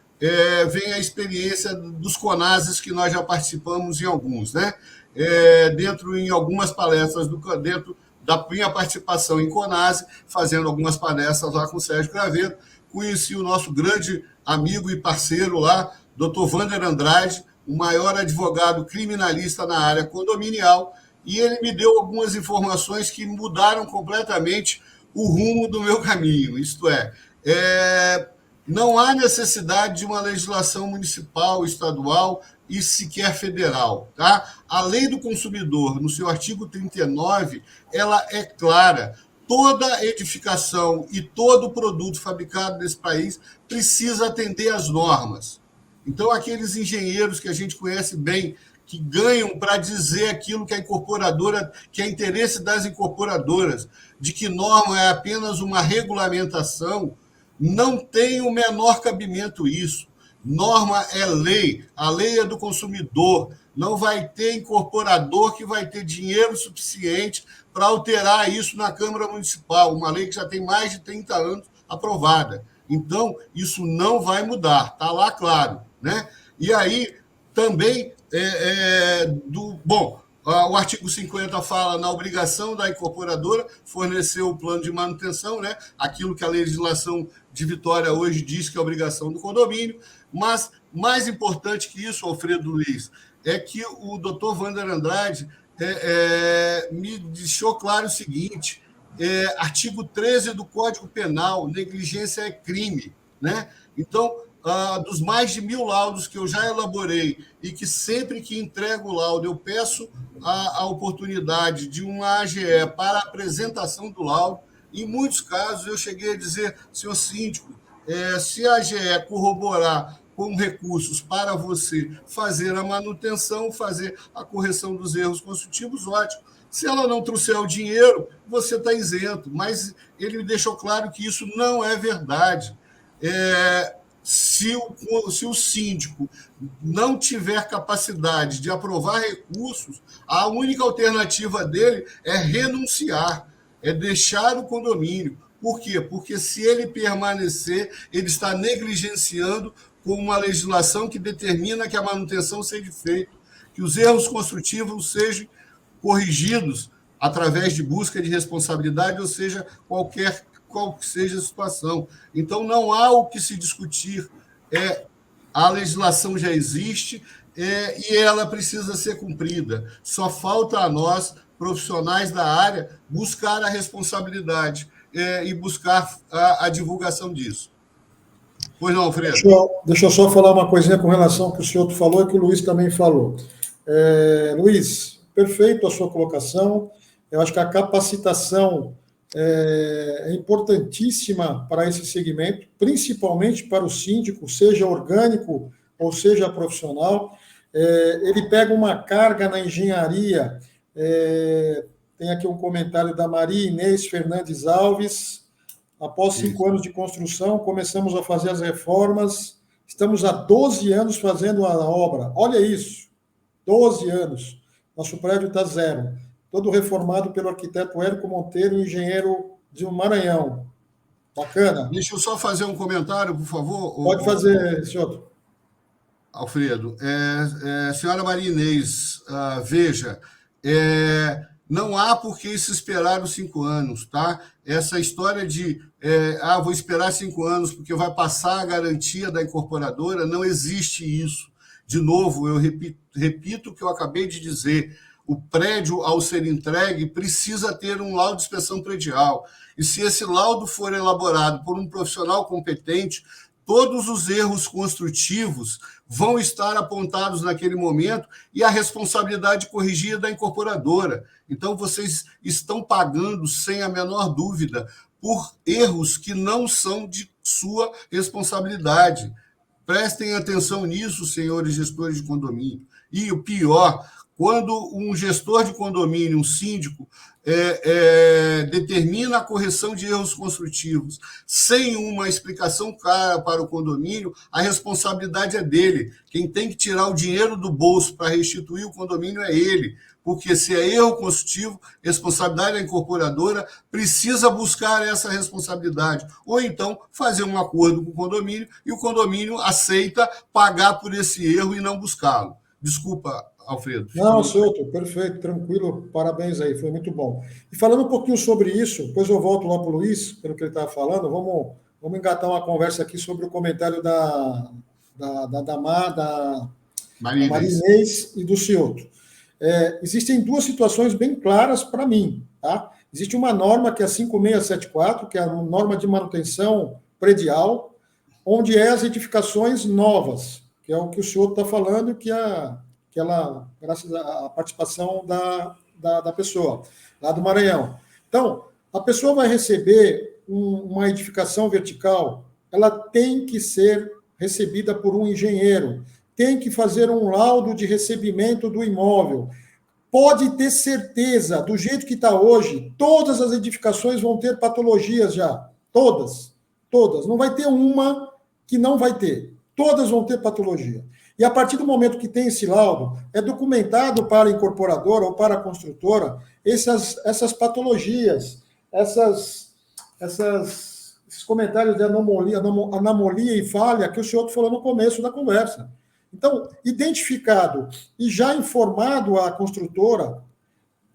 vem a experiência dos CONASES, que nós já participamos em alguns, né? Em algumas palestras, dentro da minha participação em CONASE, fazendo algumas palestras lá com o Sérgio Craveiro, conheci o nosso grande amigo e parceiro lá, Dr. Wander Andrade, o maior advogado criminalista na área condominial, e ele me deu algumas informações que mudaram completamente o rumo do meu caminho. Isto não há necessidade de uma legislação municipal, estadual e sequer federal. Tá? A Lei do Consumidor, no seu artigo 39, ela é clara. Toda edificação e todo produto fabricado nesse país precisa atender às normas. Então, aqueles engenheiros que a gente conhece bem, que ganham para dizer aquilo que a incorporadora, que é interesse das incorporadoras, de que norma é apenas uma regulamentação, não tem o menor cabimento isso. Norma é lei, a lei é do consumidor. Não vai ter incorporador que vai ter dinheiro suficiente para alterar isso na Câmara Municipal, uma lei que já tem mais de 30 anos aprovada. Então, isso não vai mudar, está lá claro, né? E aí, também, o artigo 50 fala na obrigação da incorporadora fornecer o plano de manutenção, né? Aquilo que a legislação de Vitória hoje diz que é obrigação do condomínio, mas, mais importante que isso, Alfredo Luiz, é que o doutor Wander Andrade me deixou claro o seguinte, artigo 13 do Código Penal, negligência é crime, né? Então, dos mais de 1.000 laudos que eu já elaborei e que sempre que entrego o laudo eu peço a oportunidade de uma AGE para a apresentação do laudo, em muitos casos eu cheguei a dizer, senhor síndico, se a AGE corroborar com recursos para você fazer a manutenção, fazer a correção dos erros construtivos, ótimo. Se ela não trouxer o dinheiro, você está isento. Mas ele me deixou claro que isso não é verdade. Se o síndico não tiver capacidade de aprovar recursos, a única alternativa dele é renunciar, é deixar o condomínio. Por quê? Porque se ele permanecer, ele está negligenciando com uma legislação que determina que a manutenção seja feita, que os erros construtivos sejam corrigidos através de busca de responsabilidade, ou seja, qual que seja a situação. Então, não há o que se discutir. A legislação já existe e ela precisa ser cumprida. Só falta a nós, profissionais da área, buscar a responsabilidade e buscar a divulgação disso. Pois não, Alfredo? Deixa eu só falar uma coisinha com relação ao que o senhor falou e que o Luiz também falou. Luiz, perfeito a sua colocação. Eu acho que a capacitação é importantíssima para esse segmento, principalmente para o síndico, seja orgânico ou seja profissional. Ele pega uma carga na engenharia. Tem aqui um comentário da Maria Inês Fernandes Alves. Após 5 anos de construção, começamos a fazer as reformas. Estamos há 12 anos fazendo a obra. Olha isso, 12 anos. Nosso prédio está zero. Todo reformado pelo arquiteto Érico Monteiro, engenheiro de Maranhão. Bacana. Deixa eu só fazer um comentário, por favor. Pode fazer, senhor. Alfredo. Senhora Maria Inês, veja, não há por que se esperar os 5 anos, tá? Essa história de vou esperar 5 anos porque vai passar a garantia da incorporadora, não existe isso. De novo, eu repito o que eu acabei de dizer. O prédio, ao ser entregue, precisa ter um laudo de inspeção predial. E se esse laudo for elaborado por um profissional competente, todos os erros construtivos vão estar apontados naquele momento e a responsabilidade corrigida da incorporadora. Então, vocês estão pagando, sem a menor dúvida, por erros que não são de sua responsabilidade. Prestem atenção nisso, senhores gestores de condomínio. E o pior, quando um gestor de condomínio, um síndico, determina a correção de erros construtivos sem uma explicação clara para o condomínio, a responsabilidade é dele. Quem tem que tirar o dinheiro do bolso para restituir o condomínio é ele, porque se é erro construtivo, responsabilidade da incorporadora, precisa buscar essa responsabilidade, ou então fazer um acordo com o condomínio e o condomínio aceita pagar por esse erro e não buscá-lo. Desculpa, Alfredo. Não, Souto, perfeito, tranquilo, parabéns aí, foi muito bom. E falando um pouquinho sobre isso, depois eu volto lá para o Luiz, pelo que ele estava falando, vamos engatar uma conversa aqui sobre o comentário da Marinês e do Cioto. Existem duas situações bem claras para mim. Tá? Existe uma norma que é a 5674, que é a norma de manutenção predial, onde é as edificações novas, que é o que o Cioto está falando, que ela, graças à participação da pessoa, lá do Maranhão. Então, a pessoa vai receber uma edificação vertical, ela tem que ser recebida por um engenheiro, tem que fazer um laudo de recebimento do imóvel. Pode ter certeza, do jeito que está hoje, todas as edificações vão ter patologias já. Todas. Não vai ter uma que não vai ter. Todas vão ter patologia. E a partir do momento que tem esse laudo, é documentado para a incorporadora ou para a construtora essas patologias, esses comentários de anomalia e falha que o senhor falou no começo da conversa. Então, identificado e já informado a construtora,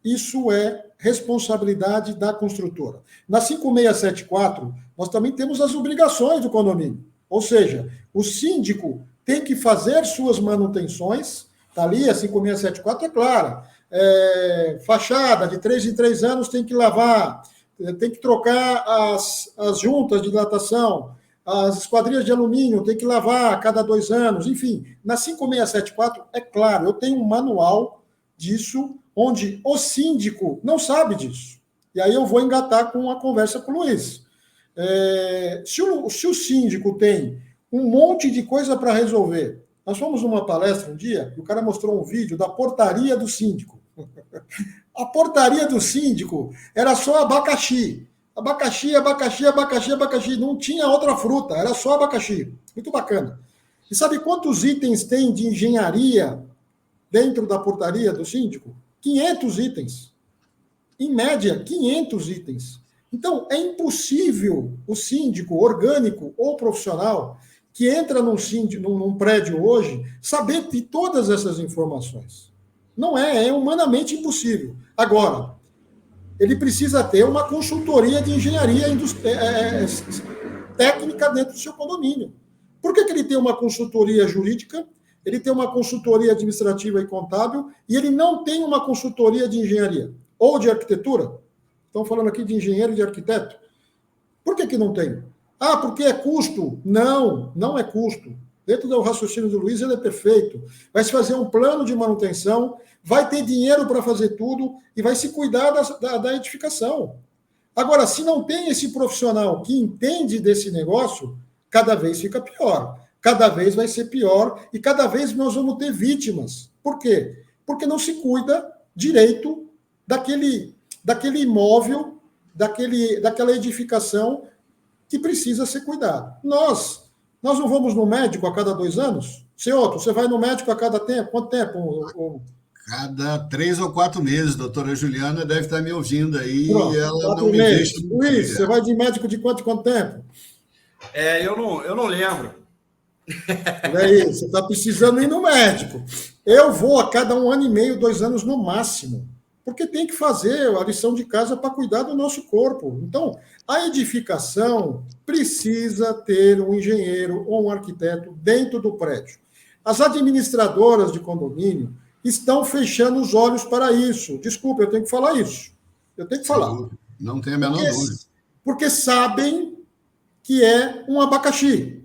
isso é responsabilidade da construtora. Na 5674, nós também temos as obrigações do condomínio. Ou seja, o síndico tem que fazer suas manutenções, está ali, a 5674 é clara. Fachada, de 3 em 3 anos tem que lavar, tem que trocar as juntas de dilatação, as esquadrias de alumínio tem que lavar a cada 2 anos, enfim. Na 5674, é claro, eu tenho um manual disso, onde o síndico não sabe disso. E aí eu vou engatar com uma conversa com o Luiz. Se o síndico tem um monte de coisa para resolver, nós fomos numa palestra um dia, e o cara mostrou um vídeo da portaria do síndico. A portaria do síndico era só abacaxi. Abacaxi. Não tinha outra fruta, era só abacaxi. Muito bacana. E sabe quantos itens tem de engenharia dentro da portaria do síndico? 500 itens. Em média, 500 itens. Então, é impossível o síndico orgânico ou profissional que entra num prédio hoje saber de todas essas informações. Não é humanamente impossível. Agora, ele precisa ter uma consultoria de engenharia técnica dentro do seu condomínio. Por que ele tem uma consultoria jurídica, ele tem uma consultoria administrativa e contábil, e ele não tem uma consultoria de engenharia? Ou de arquitetura? Estão falando aqui de engenheiro e de arquiteto. Por que não tem? Porque é custo? Não é custo. Dentro do raciocínio do Luiz, ele é perfeito. Vai se fazer um plano de manutenção, vai ter dinheiro para fazer tudo e vai se cuidar da edificação. Agora, se não tem esse profissional que entende desse negócio, cada vez fica pior. Cada vez vai ser pior e cada vez nós vamos ter vítimas. Por quê? Porque não se cuida direito daquele imóvel, daquela edificação que precisa ser cuidado. Nós não vamos no médico a cada 2 anos? Senhor, você vai no médico a cada tempo? Quanto tempo? Cada 3 ou 4 meses. Doutora Juliana deve estar me ouvindo aí. Pronto, e ela 4 não me meses. deixa. Luiz, você vai de médico de quanto tempo? Eu não lembro. Olha aí, você está precisando ir no médico. Eu vou a cada 1 ano e meio, 2 anos no máximo. Porque tem que fazer a lição de casa para cuidar do nosso corpo. Então, a edificação precisa ter um engenheiro ou um arquiteto dentro do prédio. As administradoras de condomínio estão fechando os olhos para isso. Desculpa, eu tenho que falar isso. Eu tenho que falar. Não tem a menor dúvida. Porque sabem que é um abacaxi.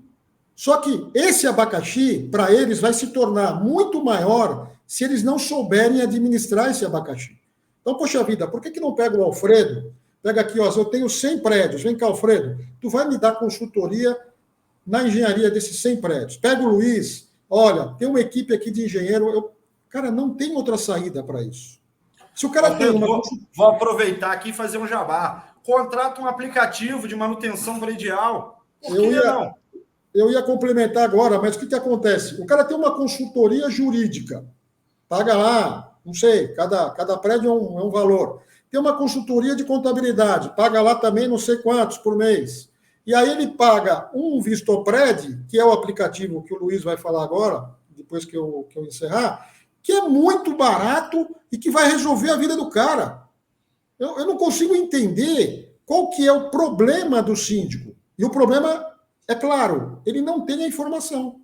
Só que esse abacaxi, para eles, vai se tornar muito maior se eles não souberem administrar esse abacaxi. Então, poxa vida, por que não pega o Alfredo? Pega aqui, ó, eu tenho 100 prédios. Vem cá, Alfredo, tu vai me dar consultoria na engenharia desses 100 prédios. Pega o Luiz, olha, tem uma equipe aqui de engenheiro. Cara, não tem outra saída para isso. Se o cara Alfredo, tem uma... vou aproveitar aqui e fazer um jabá. Contrata um aplicativo de manutenção predial. Por que não? Eu ia complementar agora, mas o que acontece? O cara tem uma consultoria jurídica, paga lá, não sei, cada prédio é um valor. Tem uma consultoria de contabilidade, paga lá também não sei quantos por mês. E aí ele paga um Vistopred, que é o aplicativo que o Luiz vai falar agora, depois que eu encerrar, que é muito barato e que vai resolver a vida do cara. Eu não consigo entender qual que é o problema do síndico. E o problema, é claro, ele não tem a informação.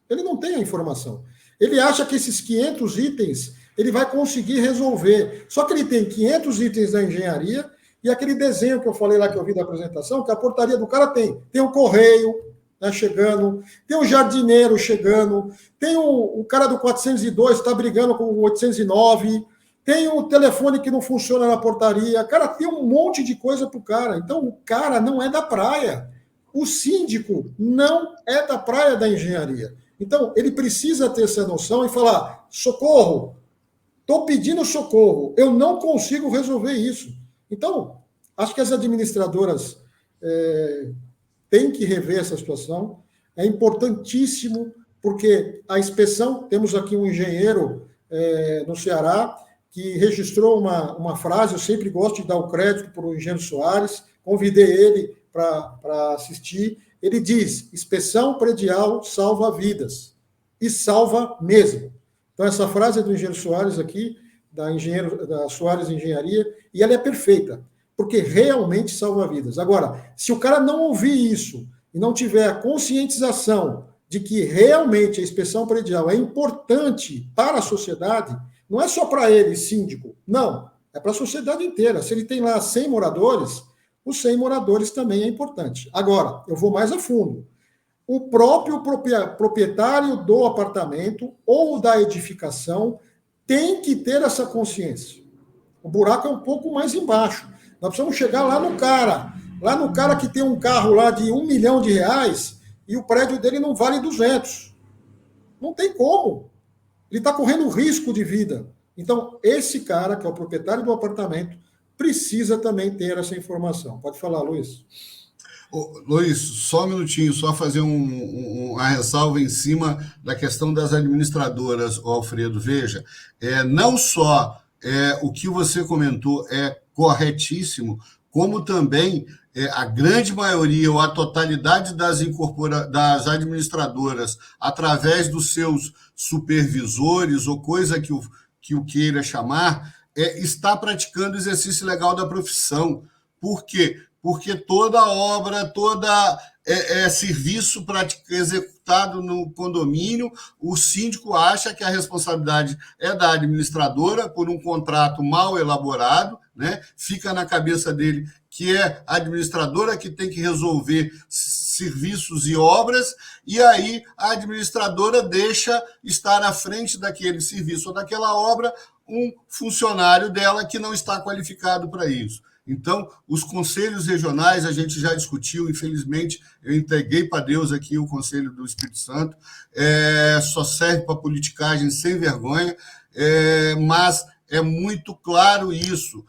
Ele não tem a informação. Ele acha que esses 500 itens ele vai conseguir resolver. Só que ele tem 500 itens da engenharia e aquele desenho que eu falei lá, que eu vi da apresentação, que a portaria do cara tem. Tem o correio, né, chegando, tem o jardineiro chegando, tem o cara do 402 está brigando com o 809, tem o telefone que não funciona na portaria. Cara, tem um monte de coisa para o cara. Então, o cara não é da praia. O síndico não é da praia da engenharia. Então, ele precisa ter essa noção e falar, socorro, estou pedindo socorro, eu não consigo resolver isso. Então, acho que as administradoras têm que rever essa situação. É importantíssimo, porque a inspeção, temos aqui um engenheiro no Ceará, que registrou uma frase, eu sempre gosto de dar o crédito para o engenheiro Soares, convidei ele para assistir. Ele diz, inspeção predial salva vidas, e salva mesmo. Então, essa frase é do engenheiro Soares aqui, da Soares Engenharia, e ela é perfeita, porque realmente salva vidas. Agora, se o cara não ouvir isso e não tiver a conscientização de que realmente a inspeção predial é importante para a sociedade, não é só para ele, síndico, não, é para a sociedade inteira. Se ele tem lá 100 moradores, os 100 moradores também é importante. Agora, eu vou mais a fundo. O próprio proprietário do apartamento ou da edificação tem que ter essa consciência. O buraco é um pouco mais embaixo. Nós precisamos chegar lá no cara que tem um carro lá de R$1 milhão e o prédio dele não vale 200. Não tem como. Ele está correndo risco de vida. Então, esse cara, que é o proprietário do apartamento, precisa também ter essa informação. Pode falar, Luiz. Luiz, só um minutinho, só fazer uma ressalva em cima da questão das administradoras, Alfredo. Veja, não só o que você comentou é corretíssimo, como também a grande maioria ou a totalidade das administradoras, através dos seus supervisores ou coisa que o queira chamar, está praticando exercício legal da profissão. Por quê? Porque toda obra, serviço executado no condomínio, o síndico acha que a responsabilidade é da administradora por um contrato mal elaborado, né? Fica na cabeça dele que é a administradora que tem que resolver serviços e obras, e aí a administradora deixa estar à frente daquele serviço ou daquela obra um funcionário dela que não está qualificado para isso. Então, os conselhos regionais, a gente já discutiu, infelizmente, eu entreguei para Deus aqui o Conselho do Espírito Santo, só serve para politicagem sem vergonha, mas é muito claro isso.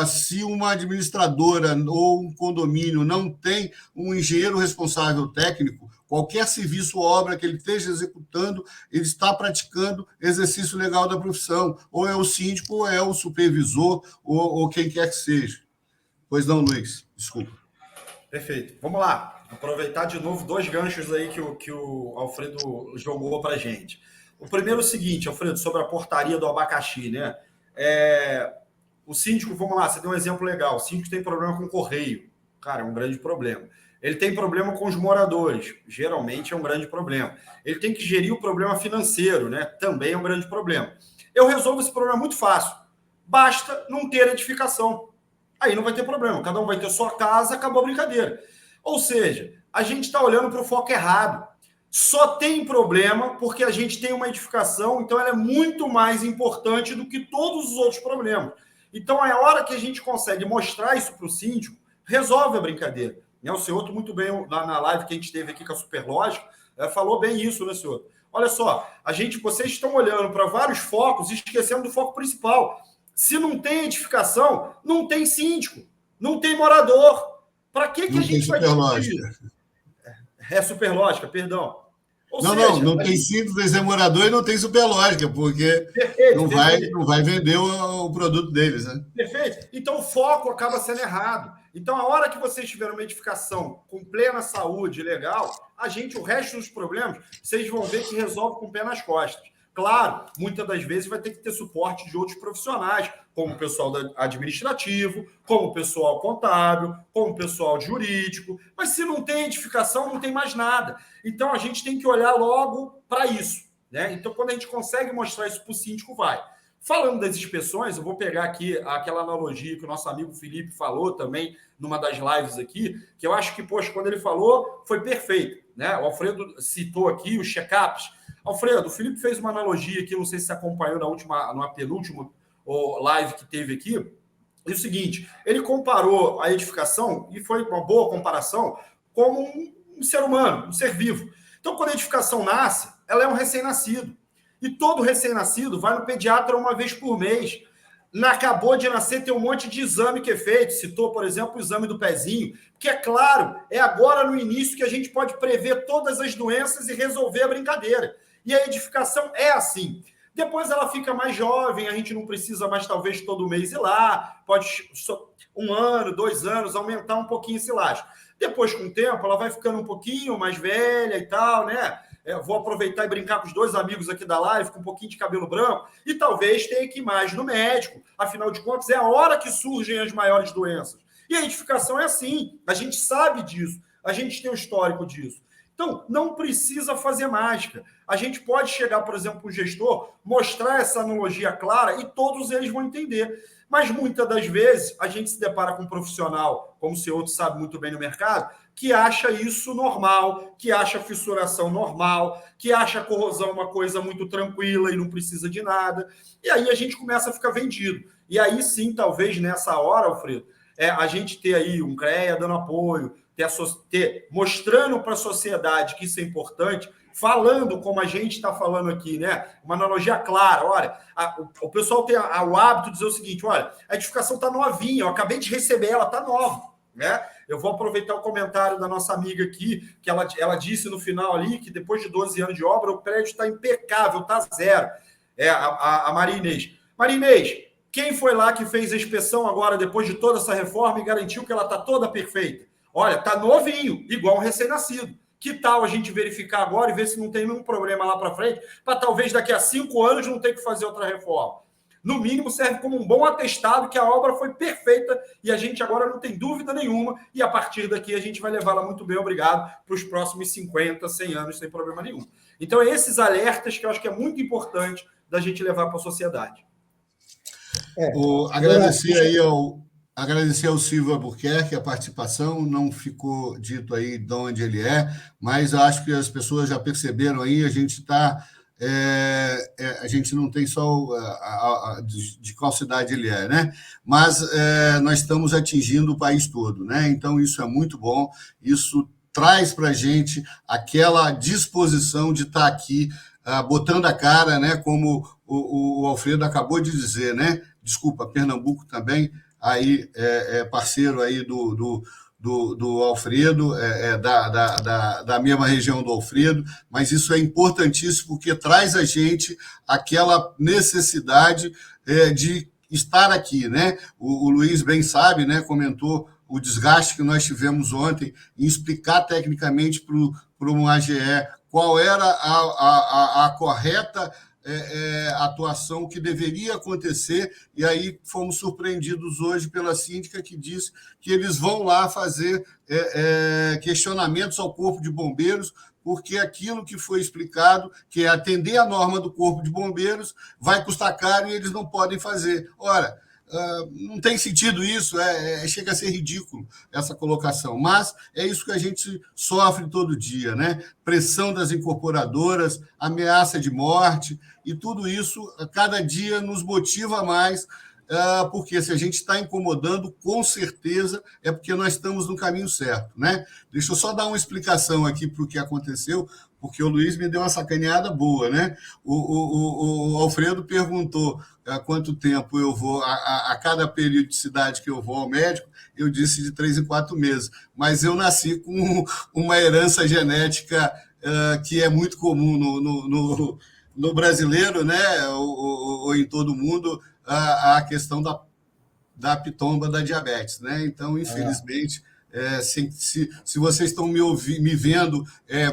Se uma administradora ou um condomínio não tem um engenheiro responsável técnico, qualquer serviço ou obra que ele esteja executando, ele está praticando exercício legal da profissão. Ou é o síndico, ou é o supervisor, ou quem quer que seja. Pois não, Luiz, desculpa. Perfeito. Vamos lá. Aproveitar de novo 2 ganchos aí que o Alfredo jogou para a gente. O primeiro é o seguinte, Alfredo, sobre a portaria do abacaxi, né? O síndico, vamos lá, você deu um exemplo legal. O síndico tem problema com o correio. Cara, é um grande problema. Ele tem problema com os moradores. Geralmente é um grande problema. Ele tem que gerir o problema financeiro, né? Também é um grande problema. Eu resolvo esse problema muito fácil. Basta não ter edificação. Aí não vai ter problema. Cada um vai ter sua casa, acabou a brincadeira. Ou seja, a gente está olhando para o foco errado. só tem problema porque a gente tem uma edificação, então ela é muito mais importante do que todos os outros problemas. Então, a hora que a gente consegue mostrar isso para o síndico, resolve a brincadeira. O senhor, muito bem, na live que a gente teve aqui com a Superlógica, falou bem isso, né, senhor? Olha só, vocês estão olhando para vários focos e esquecendo do foco principal. Se não tem edificação, não tem síndico, não tem morador. Para que a gente vai discutir? É Superlógica, perdão. Não tem síndico, tem morador e não tem Superlógica, porque não vai vender o produto deles, né? Perfeito. Então, o foco acaba sendo errado. Então, a hora que vocês tiverem uma edificação com plena saúde, legal, o resto dos problemas, vocês vão ver que resolve com o pé nas costas. Claro, muitas das vezes vai ter que ter suporte de outros profissionais, como o pessoal administrativo, como o pessoal contábil, como o pessoal jurídico. Mas se não tem edificação, não tem mais nada. Então, a gente tem que olhar logo para isso, né? Então, quando a gente consegue mostrar isso para o síndico, vai. Falando das inspeções, eu vou pegar aqui aquela analogia que o nosso amigo Felipe falou também numa das lives aqui, que eu acho que, poxa, quando ele falou, foi perfeito, né? O Alfredo citou aqui os check-ups. Alfredo, o Felipe fez uma analogia aqui, não sei se você acompanhou na penúltima live que teve aqui, e o seguinte, ele comparou a edificação, e foi uma boa comparação, como um ser humano, um ser vivo. Então, quando a edificação nasce, ela é um recém-nascido. E todo recém-nascido vai no pediatra uma vez por mês. Acabou de nascer, tem um monte de exame que é feito. Citou, por exemplo, o exame do pezinho. Porque, é claro, é agora no início que a gente pode prever todas as doenças e resolver a brincadeira. E a edificação é assim. Depois ela fica mais jovem, a gente não precisa mais, talvez, todo mês ir lá. Pode 1 ano, 2 anos, aumentar um pouquinho esse laço. Depois, com o tempo, ela vai ficando um pouquinho mais velha e tal, né? Vou aproveitar e brincar com os 2 amigos aqui da live, com um pouquinho de cabelo branco, e talvez tenha que ir mais no médico. Afinal de contas, é a hora que surgem as maiores doenças. E a edificação é assim, a gente sabe disso, a gente tem um histórico disso. Então, não precisa fazer mágica. A gente pode chegar, por exemplo, para o gestor, mostrar essa analogia clara e todos eles vão entender. Mas muitas das vezes a gente se depara com um profissional, como o senhor sabe muito bem no mercado, que acha isso normal, que acha fissuração normal, que acha a corrosão uma coisa muito tranquila e não precisa de nada. E aí a gente começa a ficar vendido. E aí sim, talvez nessa hora, Alfredo, a gente ter aí um CREA dando apoio, mostrando para a sociedade que isso é importante, falando como a gente está falando aqui, né? Uma analogia clara. Olha, o pessoal tem o hábito de dizer o seguinte: olha, a edificação está novinha, eu acabei de receber, ela está nova, né? Eu vou aproveitar o comentário da nossa amiga aqui, que ela disse no final ali que depois de 12 anos de obra, o prédio está impecável, está zero. A Maria Inês. Maria Inês, quem foi lá que fez a inspeção agora, depois de toda essa reforma, e garantiu que ela está toda perfeita? Olha, está novinho, igual um recém-nascido. Que tal a gente verificar agora e ver se não tem nenhum problema lá para frente, para talvez daqui a 5 anos não ter que fazer outra reforma? No mínimo, serve como um bom atestado que a obra foi perfeita e a gente agora não tem dúvida nenhuma e a partir daqui a gente vai levá-la muito bem, obrigado, para os próximos 50, 100 anos sem problema nenhum. Então, é esses alertas que eu acho que é muito importante da gente levar para a sociedade. Agradecer ao Silvio Albuquerque a participação, não ficou dito aí de onde ele é, mas acho que as pessoas já perceberam aí, a gente não tem só de qual cidade ele é, né? Mas nós estamos atingindo o país todo, né? Então, isso é muito bom, isso traz para a gente aquela disposição de estar aqui botando a cara, né? Como o Alfredo acabou de dizer, né? Desculpa, Pernambuco também, aí parceiro aí do Alfredo, da mesma região do Alfredo, mas isso é importantíssimo porque traz a gente aquela necessidade de estar aqui, né? O Luiz bem sabe, né? Comentou o desgaste que nós tivemos ontem em explicar tecnicamente para um AGE qual era a correta atuação que deveria acontecer, e aí fomos surpreendidos hoje pela síndica que disse que eles vão lá fazer questionamentos ao Corpo de Bombeiros, porque aquilo que foi explicado, que é atender a norma do Corpo de Bombeiros, vai custar caro e eles não podem fazer. Ora, não tem sentido isso, chega a ser ridículo essa colocação, mas é isso que a gente sofre todo dia, né? Pressão das incorporadoras, ameaça de morte, e tudo isso, cada dia, nos motiva mais, porque se a gente está incomodando, com certeza é porque nós estamos no caminho certo, né? Deixa eu só dar uma explicação aqui para o que aconteceu, porque o Luiz me deu uma sacaneada boa, né? O Alfredo perguntou há quanto tempo eu vou, a cada periodicidade que eu vou ao médico, eu disse de 3 em 4 meses, mas eu nasci com uma herança genética que é muito comum no brasileiro, né? Ou em todo mundo, a questão da pitomba da diabetes, né? Então, infelizmente, se vocês estão me vendo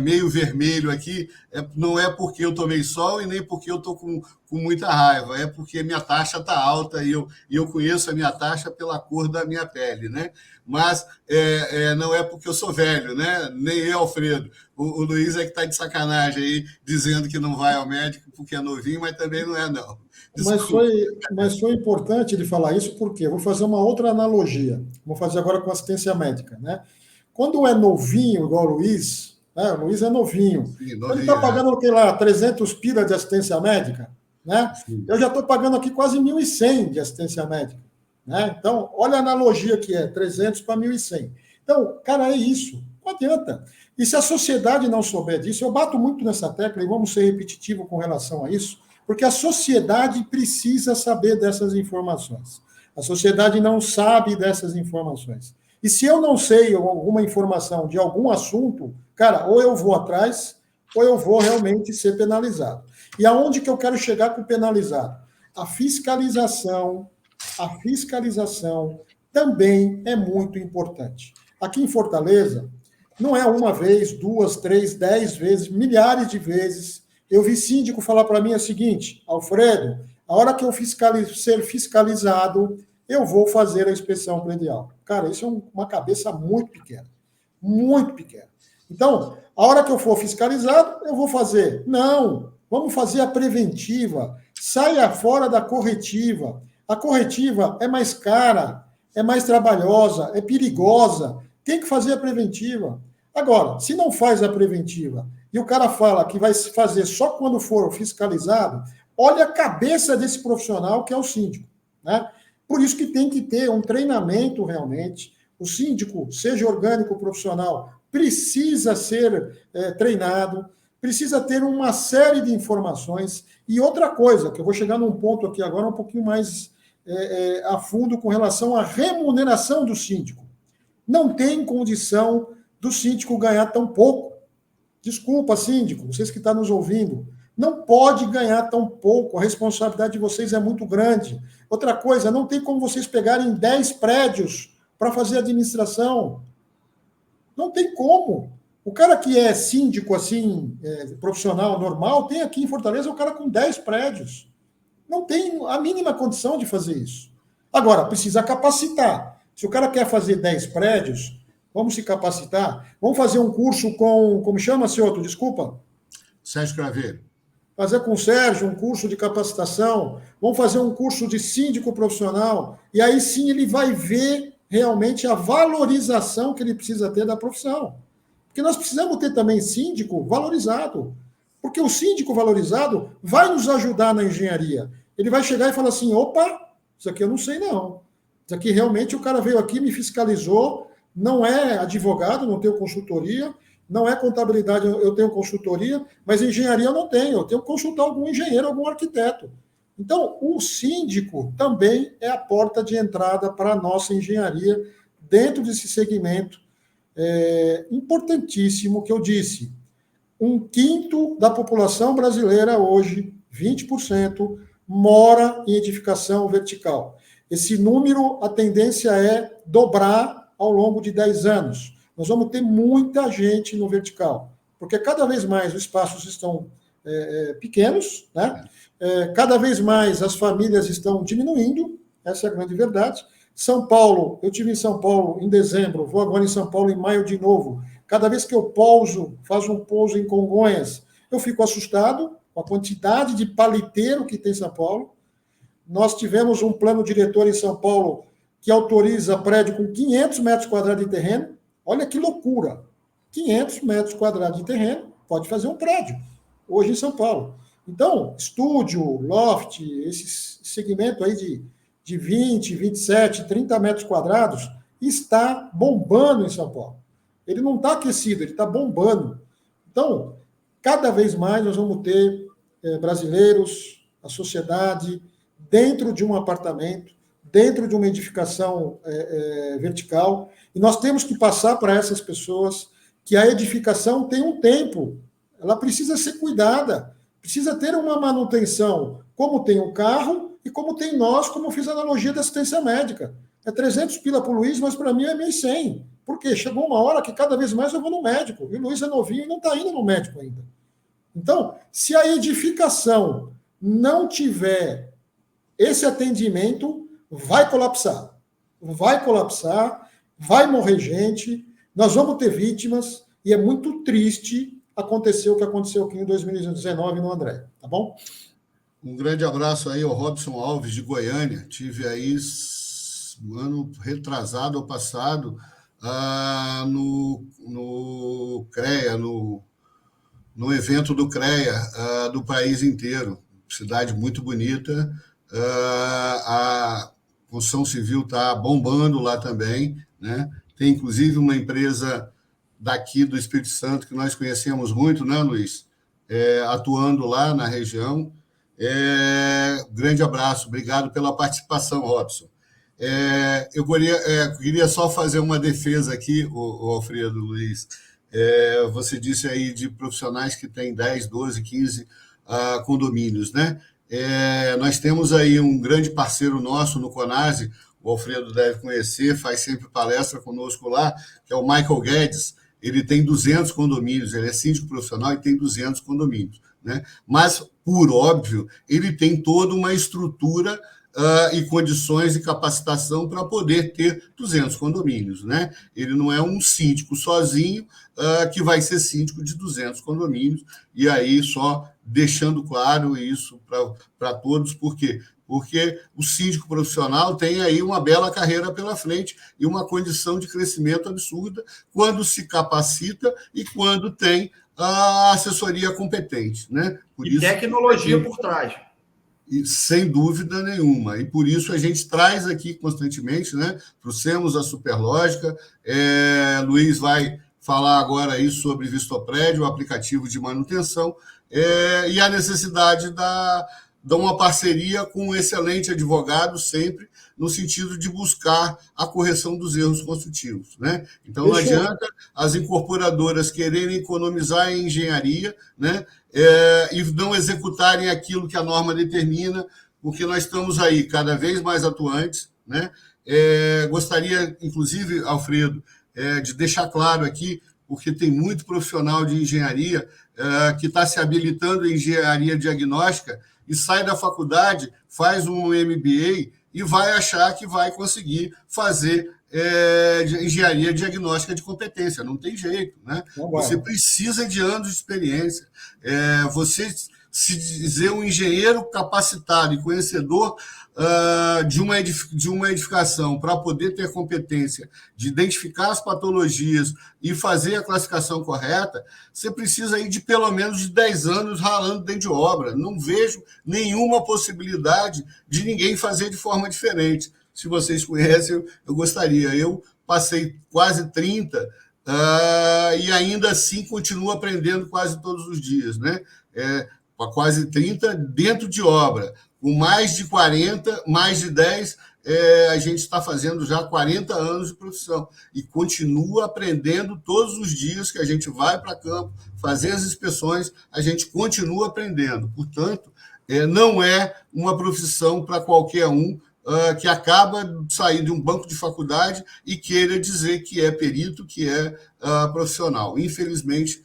meio vermelho aqui, não é porque eu tomei sol e nem porque eu estou com muita raiva, é porque minha taxa está alta e eu conheço a minha taxa pela cor da minha pele, né? Mas não é porque eu sou velho, né? Nem eu, Alfredo. O Luiz é que está de sacanagem aí, dizendo que não vai ao médico porque é novinho, mas também não é, não. Mas foi importante ele falar isso, porque eu vou fazer uma outra analogia. Vou fazer agora com assistência médica, né? Quando é novinho, igual o Luiz, né? O Luiz é novinho. Sim, ele está pagando, o que lá, 300 pila de assistência médica, né? Sim. Eu já estou pagando aqui quase 1.100 de assistência médica, né? Então, olha a analogia que é, 300 para 1.100. Então, cara, é isso. Não adianta. E se a sociedade não souber disso, eu bato muito nessa tecla, e vamos ser repetitivo com relação a isso, porque a sociedade precisa saber dessas informações. A sociedade não sabe dessas informações. E se eu não sei alguma informação de algum assunto, cara, ou eu vou atrás, ou eu vou realmente ser penalizado. E aonde que eu quero chegar com o penalizado? A fiscalização também é muito importante. Aqui em Fortaleza, não é uma vez, 2, 3, 10 vezes, milhares de vezes. Eu vi síndico falar para mim o seguinte: Alfredo, a hora que eu ser fiscalizado, eu vou fazer a inspeção predial. Cara, isso é uma cabeça muito pequena. Muito pequena. Então, a hora que eu for fiscalizado, eu vou fazer. Não, vamos fazer a preventiva. Saia fora da corretiva. A corretiva é mais cara, é mais trabalhosa, é perigosa. Tem que fazer a preventiva. Agora, se não faz a preventiva e o cara fala que vai fazer só quando for fiscalizado, olha a cabeça desse profissional que é o síndico, né? Por isso que tem que ter um treinamento realmente. O síndico, seja orgânico ou profissional, precisa ser treinado, precisa ter uma série de informações. E outra coisa, que eu vou chegar num ponto aqui agora um pouquinho mais a fundo com relação à remuneração do síndico. Não tem condição do síndico ganhar tão pouco. Desculpa, síndico, vocês que estão nos ouvindo, não pode ganhar tão pouco, a responsabilidade de vocês é muito grande. Outra coisa, não tem como vocês pegarem 10 prédios para fazer administração. Não tem como. O cara que é síndico, assim, profissional, normal, tem aqui em Fortaleza o cara com 10 prédios. Não tem a mínima condição de fazer isso. Agora, precisa capacitar. Se o cara quer fazer 10 prédios, vamos se capacitar. Vamos fazer um curso com... Como chama-se outro? Desculpa. Sérgio Craveiro. Fazer com o Sérgio um curso de capacitação. Vamos fazer um curso de síndico profissional. E aí sim ele vai ver realmente a valorização que ele precisa ter da profissão. Porque nós precisamos ter também síndico valorizado. Porque o síndico valorizado vai nos ajudar na engenharia. Ele vai chegar e falar assim, opa, isso aqui eu não sei não. Isso aqui realmente o cara veio aqui, me fiscalizou, não é advogado, não tenho consultoria, não é contabilidade, eu tenho consultoria, mas engenharia eu não tenho, eu tenho que consultar algum engenheiro, algum arquiteto. Então, o síndico também é a porta de entrada para a nossa engenharia dentro desse segmento importantíssimo que eu disse. 1/5 da população brasileira hoje, 20%, mora em edificação vertical. Esse número, a tendência é dobrar ao longo de 10 anos. Nós vamos ter muita gente no vertical, porque cada vez mais os espaços estão pequenos, né? Cada vez mais as famílias estão diminuindo, essa é a grande verdade. São Paulo, eu estive em São Paulo em dezembro, vou agora em São Paulo em maio de novo. Cada vez que eu faço um pouso em Congonhas, eu fico assustado com a quantidade de paliteiro que tem em São Paulo. nós tivemos um plano diretor em São Paulo que autoriza prédio com 500 metros quadrados de terreno. Olha que loucura! 500 metros quadrados de terreno, pode fazer um prédio, hoje em São Paulo. Então, estúdio, loft, esse segmento aí de 20, 27, 30 metros quadrados, está bombando em São Paulo. Ele não está aquecido, ele está bombando. Então, cada vez mais nós vamos ter brasileiros, a sociedade, dentro de um apartamento, dentro de uma edificação vertical, e nós temos que passar para essas pessoas que a edificação tem um tempo, ela precisa ser cuidada, precisa ter uma manutenção, como tem o carro e como tem nós, como eu fiz a analogia da assistência médica. É 300 pila para o Luiz, mas para mim é 1.100. Por quê? Chegou uma hora que cada vez mais eu vou no médico, e o Luiz é novinho e não está indo no médico ainda. Então, se a edificação não tiver esse atendimento, vai colapsar. Vai morrer gente, nós vamos ter vítimas, e é muito triste acontecer o que aconteceu aqui em 2019 no André, tá bom? Um grande abraço aí ao Robson Alves, de Goiânia. Tive aí, no ano retrasado ou passado, no CREA, no evento do CREA, do país inteiro. Cidade muito bonita. A construção civil está bombando lá também, né? Tem, inclusive, uma empresa daqui do Espírito Santo que nós conhecemos muito, né, Luiz? Atuando lá na região. Grande abraço, obrigado pela participação, Robson. Eu queria só fazer uma defesa aqui, o Alfredo, Luiz. Você disse aí de profissionais que têm 10, 12, 15 condomínios, né? Nós temos aí um grande parceiro nosso no Conase, o Alfredo deve conhecer, faz sempre palestra conosco lá, que é o Michael Guedes. Ele tem 200 condomínios, ele é síndico profissional e tem 200 condomínios, né? Mas, por óbvio, ele tem toda uma estrutura e condições de capacitação para poder ter 200 condomínios, né? Ele não é um síndico sozinho que vai ser síndico de 200 condomínios, e aí só deixando claro isso para todos, por quê? Porque o síndico profissional tem aí uma bela carreira pela frente e uma condição de crescimento absurda quando se capacita e quando tem a assessoria competente, né? Tecnologia por trás. E, sem dúvida nenhuma. E por isso a gente traz aqui constantemente, né? Trouxemos a Superlógica. Luiz vai falar agora aí sobre Vistoprédio, o aplicativo de manutenção, e a necessidade de uma parceria com um excelente advogado, sempre no sentido de buscar a correção dos erros construtivos, né? Então, não adianta as incorporadoras quererem economizar em engenharia, né? E não executarem aquilo que a norma determina, porque nós estamos aí cada vez mais atuantes, né? Gostaria, inclusive, Alfredo, de deixar claro aqui, porque tem muito profissional de engenharia que está se habilitando em engenharia diagnóstica e sai da faculdade, faz um MBA e vai achar que vai conseguir fazer engenharia diagnóstica de competência. Não tem jeito, né? Você precisa de anos de experiência. Você se dizer um engenheiro capacitado e conhecedor de uma edificação para poder ter competência de identificar as patologias e fazer a classificação correta, você precisa aí de pelo menos de 10 anos ralando dentro de obra. Não vejo nenhuma possibilidade de ninguém fazer de forma diferente. Se vocês conhecem, eu gostaria. Eu passei quase 30 e ainda assim continuo aprendendo quase todos os dias, né? Quase 30 dentro de obra. Com mais de 40, mais de 10, a gente está fazendo já 40 anos de profissão e continua aprendendo todos os dias que a gente vai para campo, fazer as inspeções, a gente continua aprendendo. Portanto, não é uma profissão para qualquer um que acaba de sair de um banco de faculdade e queira dizer que é perito, que é profissional. Infelizmente,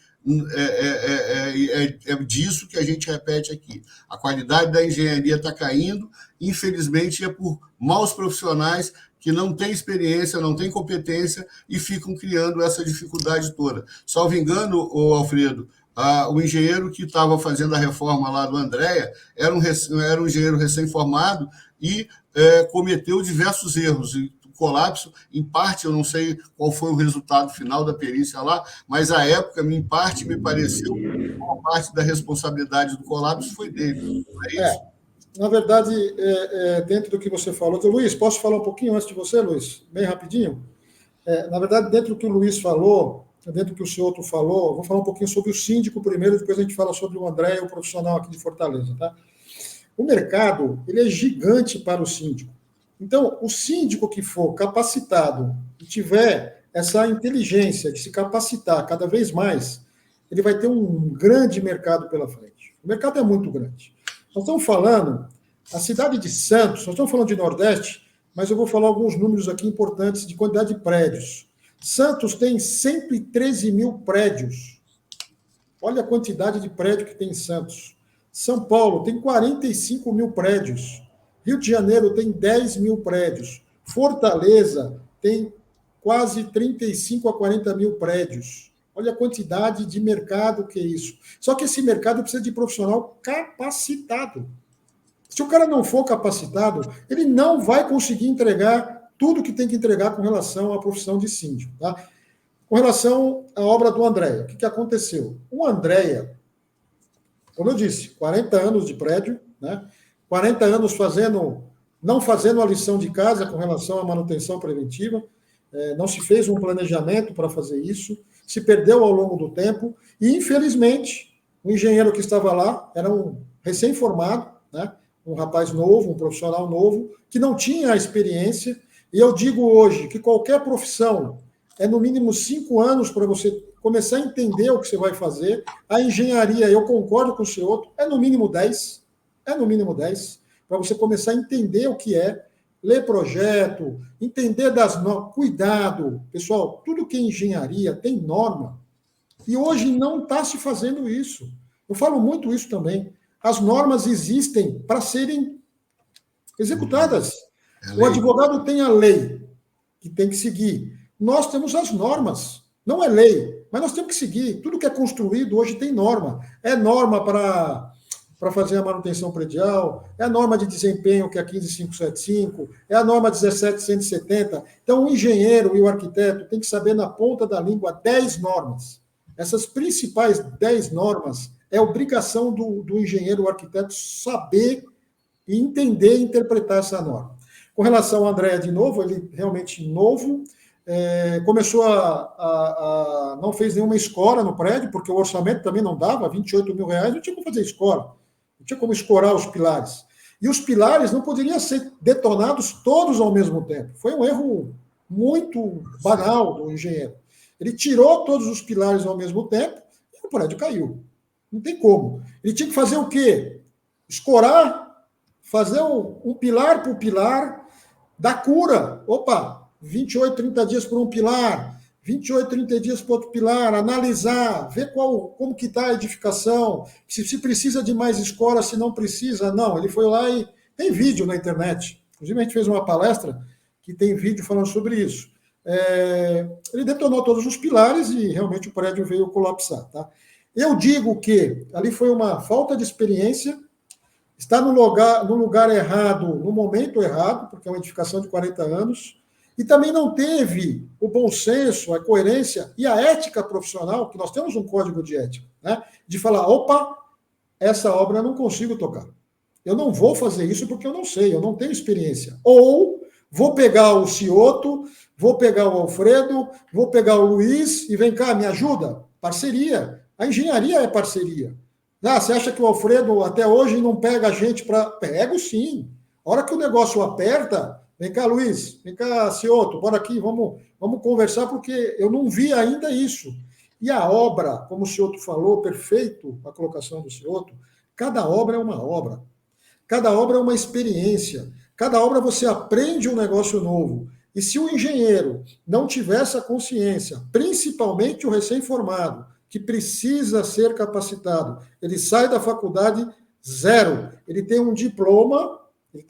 é disso que a gente repete aqui. A qualidade da engenharia está caindo, infelizmente é por maus profissionais que não têm experiência, não têm competência e ficam criando essa dificuldade toda. Salvo engano, Alfredo, o engenheiro que estava fazendo a reforma lá do Andréa era um engenheiro recém-formado e cometeu diversos erros. E o colapso, em parte, eu não sei qual foi o resultado final da perícia lá, mas à época, em parte, me pareceu que uma parte da responsabilidade do colapso foi dele. Não é isso? Na verdade, dentro do que você falou, Luiz, posso falar um pouquinho antes de você, Luiz? Bem rapidinho? Na verdade, dentro do que o Luiz falou, dentro do que o senhor falou, vou falar um pouquinho sobre o síndico primeiro, depois a gente fala sobre o André, o profissional aqui de Fortaleza, tá? O mercado, ele é gigante para o síndico. Então, o síndico que for capacitado e tiver essa inteligência de se capacitar cada vez mais, ele vai ter um grande mercado pela frente. O mercado é muito grande. Nós estamos falando, a cidade de Santos, nós estamos falando de Nordeste, mas eu vou falar alguns números aqui importantes de quantidade de prédios. Santos tem 113 mil prédios. Olha a quantidade de prédio que tem em Santos. São Paulo tem 45 mil prédios. Rio de Janeiro tem 10 mil prédios. Fortaleza tem quase 35 a 40 mil prédios. Olha a quantidade de mercado que é isso. Só que esse mercado precisa de profissional capacitado. Se o cara não for capacitado, ele não vai conseguir entregar tudo que tem que entregar com relação à profissão de síndico. Tá? Com relação à obra do Andréia, o que aconteceu? O Andréia, como eu disse, 40 anos de prédio, né? 40 anos não fazendo a lição de casa com relação à manutenção preventiva, não se fez um planejamento para fazer isso, se perdeu ao longo do tempo, e, infelizmente, o engenheiro que estava lá era um recém-formado, né? Um rapaz novo, um profissional novo, que não tinha a experiência, e eu digo hoje que qualquer profissão é no mínimo 5 anos para você começar a entender o que você vai fazer. A engenharia, eu concordo com o senhor, é no mínimo 10, para você começar a entender o que é, ler projeto, entender das normas, cuidado. Pessoal, tudo que é engenharia tem norma, e hoje não está se fazendo isso. Eu falo muito isso também. As normas existem para serem executadas. O advogado tem a lei que tem que seguir. Nós temos as normas. Não é lei, mas nós temos que seguir. Tudo que é construído hoje tem norma. É norma para fazer a manutenção predial, é a norma de desempenho, que é a 15575, é a norma 17170. Então, o engenheiro e o arquiteto têm que saber na ponta da língua 10 normas. Essas principais 10 normas é obrigação do engenheiro, o arquiteto, saber e entender e interpretar essa norma. Com relação ao André, de novo, ele realmente novo, começou não fez nenhuma escola no prédio, porque o orçamento também não dava, 28 mil reais, não tinha como fazer escola, não tinha como escorar os pilares. E os pilares não poderiam ser detonados todos ao mesmo tempo. Foi um erro muito banal do engenheiro. Ele tirou todos os pilares ao mesmo tempo e o prédio caiu. Não tem como. Ele tinha que fazer o quê? Escorar, fazer um pilar por pilar, dar cura. Opa, 28, 30 dias por um pilar, 28, 30 dias por outro pilar, analisar, ver como que está a edificação, se precisa de mais escola, se não precisa. Não, ele foi lá e tem vídeo na internet. Inclusive, a gente fez uma palestra que tem vídeo falando sobre isso. Ele detonou todos os pilares e realmente o prédio veio colapsar. Tá? Eu digo que ali foi uma falta de experiência, está no lugar errado, no momento errado, porque é uma edificação de 40 anos, e também não teve o bom senso, a coerência e a ética profissional, que nós temos um código de ética, né? De falar, opa, essa obra eu não consigo tocar. Eu não vou fazer isso porque eu não sei, eu não tenho experiência. Ou vou pegar o Cioto, vou pegar o Alfredo, vou pegar o Luiz e vem cá, me ajuda. Parceria. A engenharia é parceria. Você acha que o Alfredo até hoje não pega a gente para... Pego sim. A hora que o negócio aperta, vem cá, Luiz, vem cá, Cioto, bora aqui, vamos conversar, porque eu não vi ainda isso. E a obra, como o Cioto falou, perfeito a colocação do Cioto, cada obra é uma obra. Cada obra é uma experiência. Cada obra você aprende um negócio novo. E se o engenheiro não tiver essa consciência, principalmente o recém-formado, que precisa ser capacitado, ele sai da faculdade zero. Ele tem um diploma, ele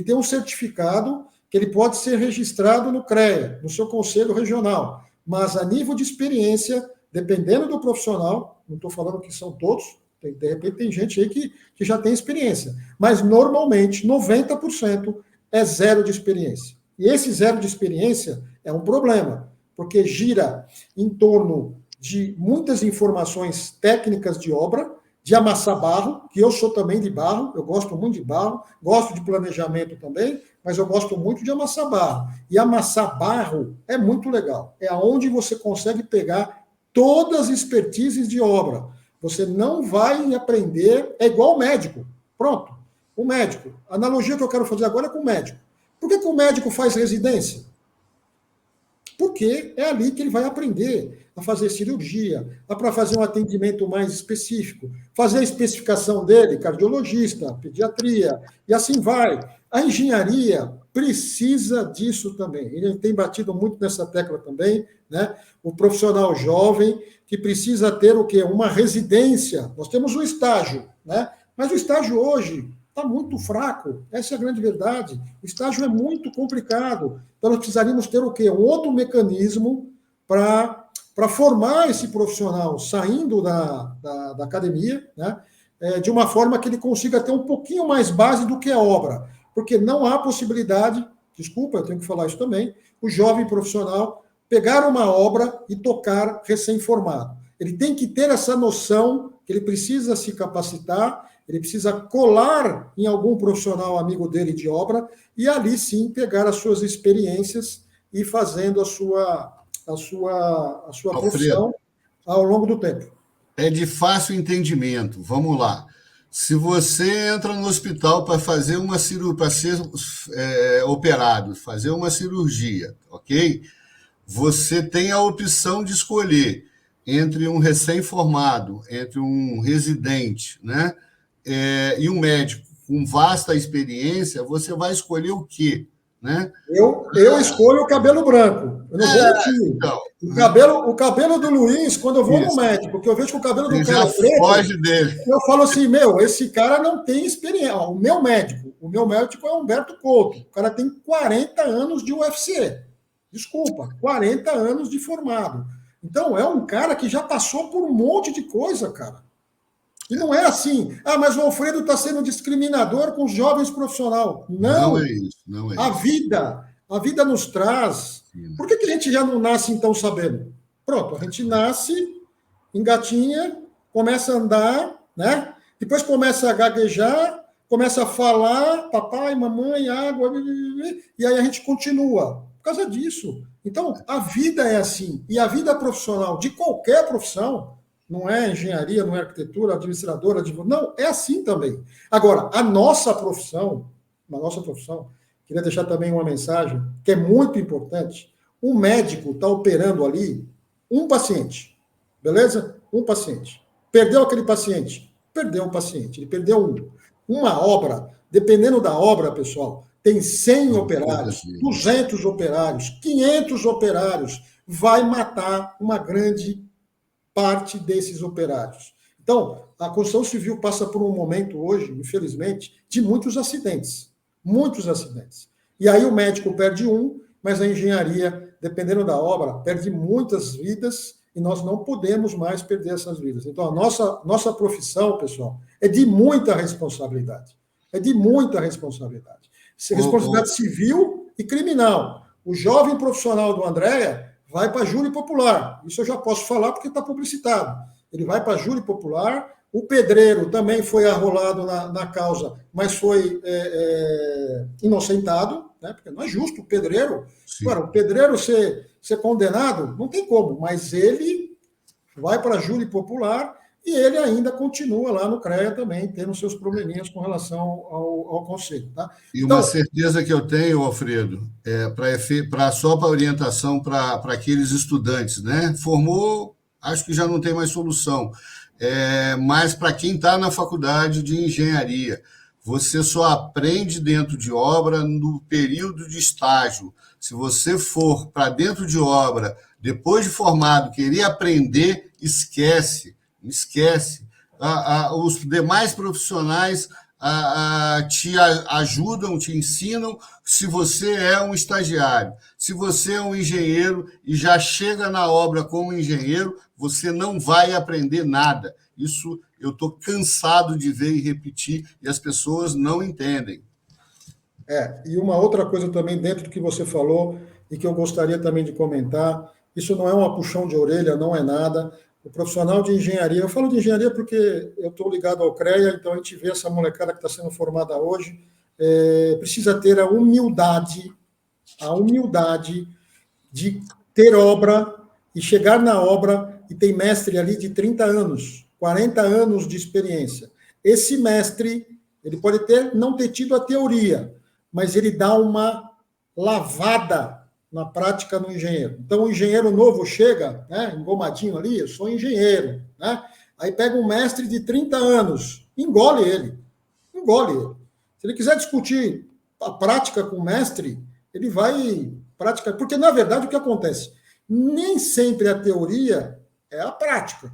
tem um certificado que ele pode ser registrado no CREA, no seu conselho regional. Mas a nível de experiência, dependendo do profissional, não estou falando que são todos, De repente tem gente aí que já tem experiência. Mas, normalmente, 90% é zero de experiência. E esse zero de experiência é um problema, porque gira em torno de muitas informações técnicas de obra, de amassar barro, que eu sou também de barro, eu gosto muito de barro, gosto de planejamento também, mas eu gosto muito de amassar barro. E amassar barro é muito legal. É aonde você consegue pegar todas as expertises de obra. Você não vai aprender, é igual o médico. Pronto. O médico. A analogia que eu quero fazer agora é com o médico. Por que o médico faz residência? Porque é ali que ele vai aprender a fazer cirurgia, para fazer um atendimento mais específico, fazer a especificação dele, cardiologista, pediatria, e assim vai. A engenharia precisa disso também. Ele tem batido muito nessa tecla também, né? O profissional jovem que precisa ter o quê? Uma residência. Nós temos um estágio, né? Mas o estágio hoje está muito fraco. Essa é a grande verdade. O estágio é muito complicado. Então, nós precisaríamos ter o quê? Um outro mecanismo para formar esse profissional saindo da academia, né? De uma forma que ele consiga ter um pouquinho mais base do que a obra. Porque não há possibilidade, desculpa, eu tenho que falar isso também, o jovem profissional pegar uma obra e tocar recém-formado. Ele tem que ter essa noção que ele precisa se capacitar, ele precisa colar em algum profissional amigo dele de obra e ali sim pegar as suas experiências e fazendo a sua profissão ao longo do tempo. É de fácil entendimento. Vamos lá. Se você entra no hospital para fazer uma cirurgia, para ser operado, fazer uma cirurgia, ok? Você tem a opção de escolher entre um recém-formado, entre um residente, né? E um médico com vasta experiência, você vai escolher o quê? Né? Eu escolho o cabelo branco. Eu não vou mentir. Então, o cabelo do Luiz, quando eu vou no médico, porque eu vejo que o cabelo do cara é preto, foge dele. Eu falo assim, esse cara não tem experiência. O meu médico é Humberto Couto. O cara tem 40 anos de UFC. Desculpa, 40 anos de formado. Então, é um cara que já passou por um monte de coisa, cara. E não é assim, mas o Alfredo está sendo discriminador com os jovens profissionais. Não é isso. Não é a vida nos traz. Por que a gente já não nasce, então, sabendo? Pronto, a gente nasce, engatinha, começa a andar, né? Depois começa a gaguejar, começa a falar, papai, mamãe, água, e aí a gente continua. Por causa disso. Então, a vida é assim. E a vida profissional, de qualquer profissão, não é engenharia, não é arquitetura, administradora, não, é assim também. Agora, a nossa profissão, queria deixar também uma mensagem que é muito importante. O médico está operando ali um paciente, beleza? Um paciente. Perdeu aquele paciente? Perdeu um paciente, ele perdeu um. Uma obra, dependendo da obra, pessoal, tem 100 operários, 200 operários, 500 operários, vai matar uma grande parte desses operários. Então, a construção civil passa por um momento hoje, infelizmente, de muitos acidentes. Muitos acidentes. E aí o médico perde um, mas a engenharia, dependendo da obra, perde muitas vidas e nós não podemos mais perder essas vidas. Então, a nossa profissão, pessoal, é de muita responsabilidade. É de muita responsabilidade. Responsabilidade civil e criminal. O jovem profissional do Andréa vai para júri popular. Isso eu já posso falar porque está publicitado. Ele vai para júri popular. O pedreiro também foi arrolado na causa, mas foi inocentado, né? Porque não é justo o pedreiro. Agora, o pedreiro ser condenado, não tem como, mas ele vai para júri popular e ele ainda continua lá no CREA também, tendo seus probleminhas com relação ao conselho. Tá? E uma certeza que eu tenho, Alfredo, só para orientação para aqueles estudantes, né? Formou, acho que já não tem mais solução, mas para quem está na faculdade de engenharia, você só aprende dentro de obra no período de estágio. Se você for para dentro de obra, depois de formado, querer aprender, esquece. Os demais profissionais te ajudam, te ensinam se você é um estagiário. Se você é um engenheiro e já chega na obra como engenheiro, você não vai aprender nada. Isso eu estou cansado de ver e repetir, e as pessoas não entendem. E uma outra coisa também dentro do que você falou, e que eu gostaria também de comentar, isso não é uma puxão de orelha, não é nada. O profissional de engenharia, eu falo de engenharia porque eu estou ligado ao CREA, então a gente vê essa molecada que está sendo formada hoje, precisa ter a humildade de ter obra e chegar na obra e tem mestre ali de 30 anos, 40 anos de experiência. Esse mestre, ele pode não ter tido a teoria, mas ele dá uma lavada na prática no engenheiro. Então, o engenheiro novo chega, né, engomadinho ali, eu sou engenheiro, né? Aí pega um mestre de 30 anos, engole ele. Se ele quiser discutir a prática com o mestre, ele vai praticar. Porque, na verdade, o que acontece? Nem sempre a teoria é a prática.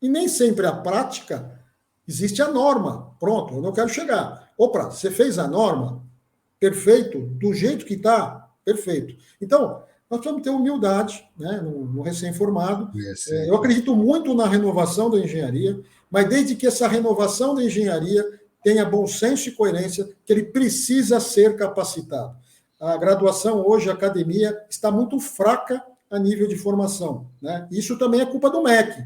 E nem sempre a prática existe a norma. Pronto, eu não quero chegar. Opa, você fez a norma? Perfeito. Do jeito que está? Perfeito. Então, nós precisamos ter humildade, né, no recém-formado. Eu acredito muito na renovação da engenharia, mas desde que essa renovação da engenharia tenha bom senso e coerência, que ele precisa ser capacitado. A graduação hoje, a academia, está muito fraca a nível de formação, né? Isso também é culpa do MEC.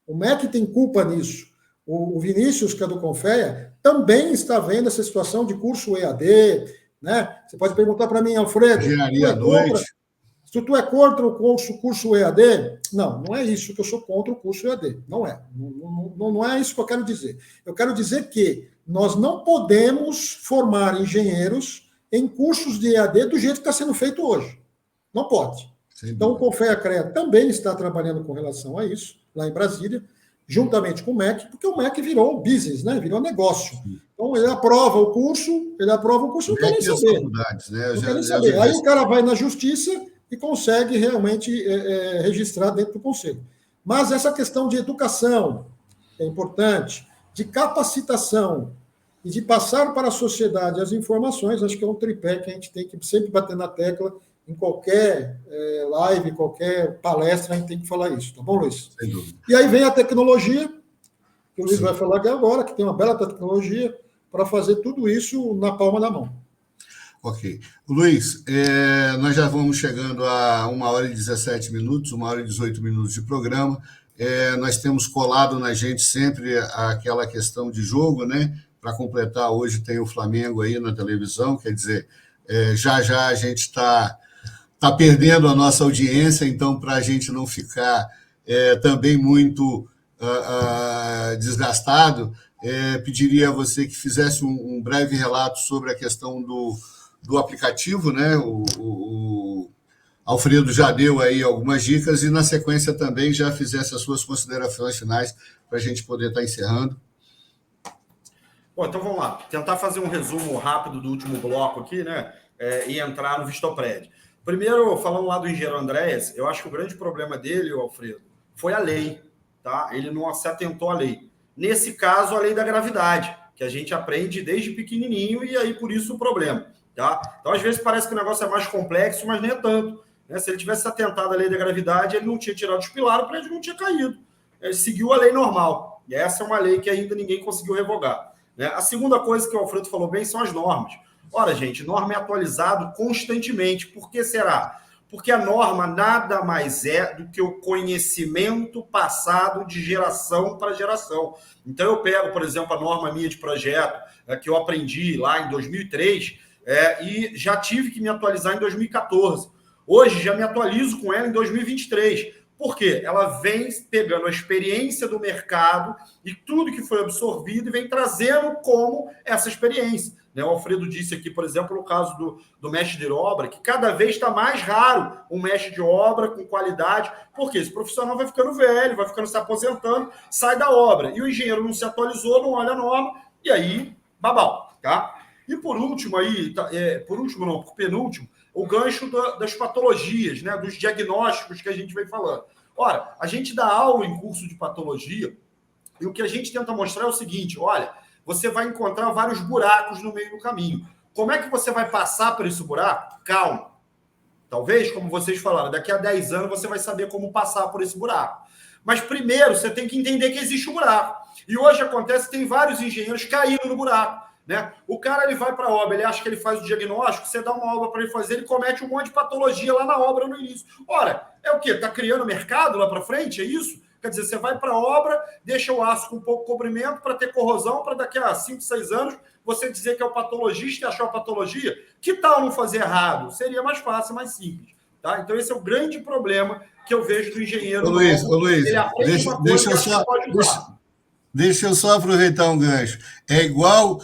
O MEC tem culpa nisso. O Vinícius, que é do Confea, também está vendo essa situação de curso EAD, né? Você pode perguntar para mim, Alfredo, engenharia à noite. Se tu é contra o curso EAD, não é isso que eu sou contra o curso EAD. Não é. Não é isso que eu quero dizer. Eu quero dizer que nós não podemos formar engenheiros em cursos de EAD do jeito que está sendo feito hoje. Não pode. Então, o Confea-CREA também está trabalhando com relação a isso, lá em Brasília, juntamente com o MEC, porque o MEC virou business, né? Virou negócio. Então, ele aprova o curso, não quer nem saber. Não quer nem saber. Aí o cara vai na justiça e consegue realmente registrar dentro do conselho. Mas essa questão de educação é importante, de capacitação e de passar para a sociedade as informações, acho que é um tripé que a gente tem que sempre bater na tecla, em qualquer live, qualquer palestra, a gente tem que falar isso. Tá bom, Luiz? Sem dúvida. E aí vem a tecnologia, que o Luiz vai falar aqui agora, que tem uma bela tecnologia para fazer tudo isso na palma da mão. Ok. Luiz, nós já vamos chegando a 1h17, 1h18 de programa. Nós temos colado na gente sempre aquela questão de jogo, né? Para completar, hoje tem o Flamengo aí na televisão, quer dizer, já a gente está perdendo a nossa audiência, então, para a gente não ficar também muito desgastado, pediria a você que fizesse um breve relato sobre a questão do aplicativo, né? O Alfredo já deu aí algumas dicas e, na sequência, também já fizesse as suas considerações finais para a gente poder estar encerrando. Bom, então vamos lá. Tentar fazer um resumo rápido do último bloco aqui, né? E entrar no Vistopred. Primeiro, falando lá do engenheiro Andréas, eu acho que o grande problema dele, Alfredo, foi a lei, tá? Ele não se atentou à lei. Nesse caso, a lei da gravidade, que a gente aprende desde pequenininho e aí por isso o problema, tá? Então, às vezes parece que o negócio é mais complexo, mas nem é tanto, né? Se ele tivesse atentado à lei da gravidade, ele não tinha tirado os pilares, para ele não tinha caído. Ele seguiu a lei normal. E essa é uma lei que ainda ninguém conseguiu revogar, né? A segunda coisa que o Alfredo falou bem são as normas. Ora, gente, norma é atualizado constantemente. Por que será? Porque a norma nada mais é do que o conhecimento passado de geração para geração. Então, eu pego, por exemplo, a norma minha de projeto, que eu aprendi lá em 2003, e já tive que me atualizar em 2014. Hoje, já me atualizo com ela em 2023. Por quê? Ela vem pegando a experiência do mercado e tudo que foi absorvido e vem trazendo como essa experiência. O Alfredo disse aqui, por exemplo, no caso do mestre de obra, que cada vez está mais raro um mestre de obra com qualidade, porque esse profissional vai ficando velho, vai ficando se aposentando, sai da obra. E o engenheiro não se atualizou, não olha a norma, e aí, babau, tá? E por último aí, por penúltimo, o gancho das patologias, né, dos diagnósticos que a gente vem falando. Ora, a gente dá aula em curso de patologia e o que a gente tenta mostrar é o seguinte, olha, você vai encontrar vários buracos no meio do caminho. Como é que você vai passar por esse buraco? Calma, Talvez, como vocês falaram, daqui a 10 anos você vai saber como passar por esse buraco. Mas primeiro você tem que entender que existe um buraco. E hoje acontece que tem vários engenheiros caindo no buraco. Né? O cara ele vai para a obra, ele acha que ele faz o diagnóstico, você dá uma obra para ele fazer, ele comete um monte de patologia lá na obra no início. Ora, é o quê? Está criando mercado lá para frente? É isso? Quer dizer, você vai para a obra, deixa o aço com pouco cobrimento para ter corrosão, para daqui a 5, 6 anos você dizer que é o patologista e achar a patologia. Que tal não fazer errado? Seria mais fácil, mais simples. Tá? Então, esse é o grande problema que eu vejo do engenheiro. Ô, Luiz, ele aprende uma coisa que só, pode usar. deixa eu só aproveitar um gancho. É igual